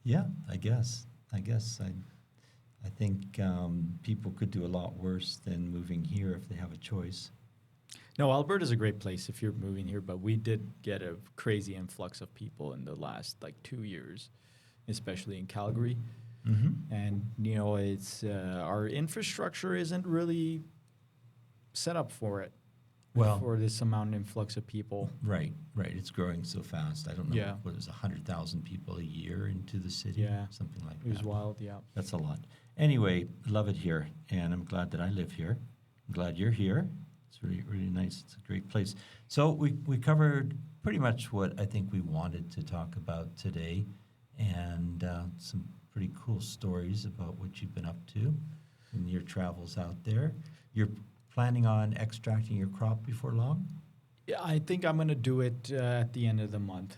Yeah, I guess. I think people could do a lot worse than moving here if they have a choice. No, Alberta's a great place if you're moving here, but we did get a crazy influx of people in the last 2 years, especially in Calgary. And it's our infrastructure isn't really set up for it. Well, for this amount of influx of people. Right. It's growing so fast. I don't know. Yeah. What is 100,000 people a year into the city? Yeah. Something like It was that. wild, yeah. That's a lot. Anyway, love it here, and I'm glad that I live here. I'm glad you're here. It's really, really nice. It's a great place. So we covered pretty much what I think we wanted to talk about today, and some pretty cool stories about what you've been up to in your travels out there. You're planning on extracting your crop before long? Yeah, I think I'm going to do it at the end of the month,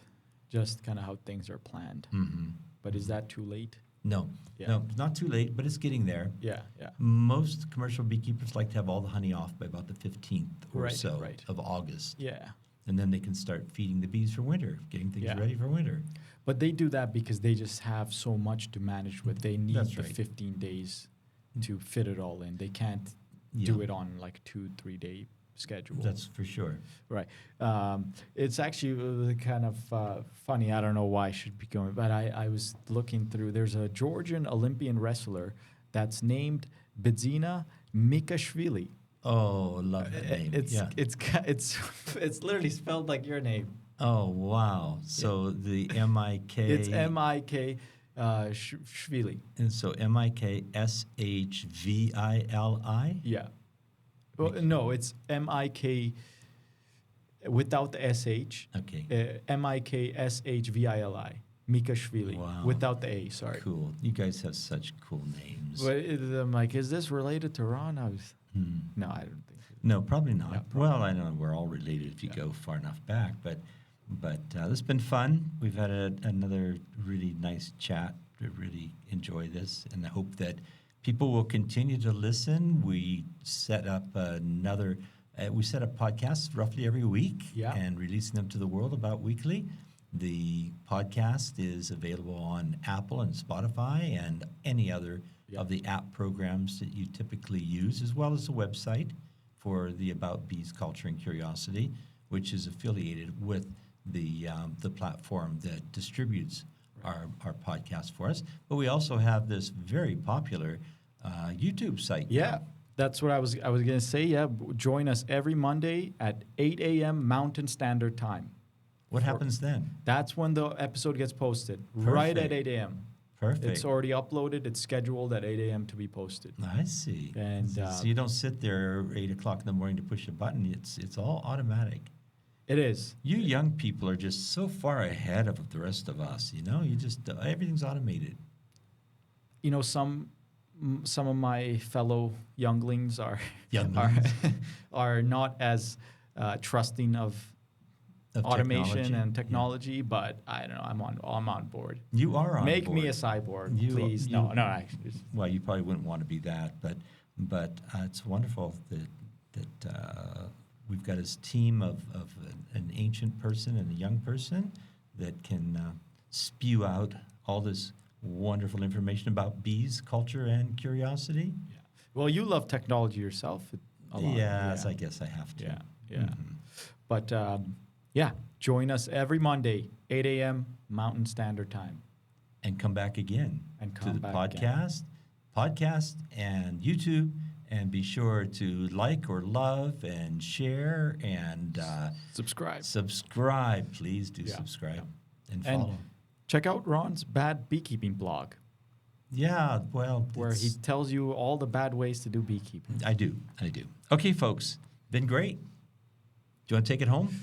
just kind of how things are planned. But is that too late? No, Yeah. no, not too late, but it's getting there. Yeah. Most commercial beekeepers like to have all the honey off by about the 15th or Right, so right. of August. Yeah. And then they can start feeding the bees for winter, getting things Yeah. ready for winter. But they do that because they just have so much to manage with. They need That's the right. 15 days to fit it all in. They can't do it on 2-3 day schedule. That's for sure. Right. It's actually kind of funny. I don't know why I should be going, but I was looking through. There's a Georgian Olympian wrestler that's named Bidzina Miksha. Oh, love that name. It's literally spelled like your name. Oh, wow. So the M-I-K. It's M-I-K Shvili. And so M-I-K-S-H-V-I-L-I? Yeah. Well, no, it's M-I-K without the S-H. Okay. M-I-K-S-H-V-I-L-I. Miksha. Wow. Without the A, sorry. Cool. You guys have such cool names. But I'm like, is this related to Ron? No, I don't think so. No, probably not. Yeah, Well, I know we're all related if you go far enough back, but this has been fun. We've had another really nice chat. I really enjoy this, and I hope that people will continue to listen. We set up podcasts roughly every week and releasing them to the world about weekly. The podcast is available on Apple and Spotify and any other of the app programs that you typically use, as well as the website for the About Bees Culture and Curiosity, which is affiliated with the platform that distributes our podcast for us. But we also have this very popular YouTube site. Yeah, now. that's what I was going to say. Yeah, join us every Monday at 8 a.m. Mountain Standard Time. What happens then? That's when the episode gets posted, right at 8 a.m. Perfect. It's already uploaded. It's scheduled at 8 a.m. to be posted. I see. And so you don't sit there 8 o'clock in the morning to push a button. It's all automatic. It is. You young people are just so far ahead of the rest of us. You just everything's automated. Some of my fellow younglings are not as trusting of automation technology. and technology, but I don't know. I'm on board. You are on Make board. me a cyborg, please. No, actually. Well, you probably wouldn't want to be that, but it's wonderful that we've got this team of an ancient person and a young person that can spew out all this wonderful information about bees, culture, and curiosity. Yeah. Well, you love technology yourself a lot. Yes, I guess I have to. Yeah. But Join us every Monday, 8 a.m. Mountain Standard Time. And come back again And to come the back podcast and YouTube. And be sure to like or love and share and Subscribe. subscribe. Please do Yeah, subscribe and And follow. check out Ron's Bad Beekeeping blog, Yeah, well, where he tells you all the bad ways to do beekeeping. I do. Okay, folks, been great. Do you want to take it home?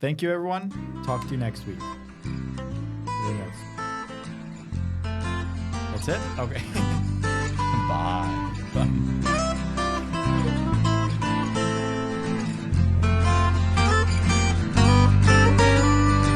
Thank you, everyone. Talk to you next week. Anything else? That's it? Okay. Bye.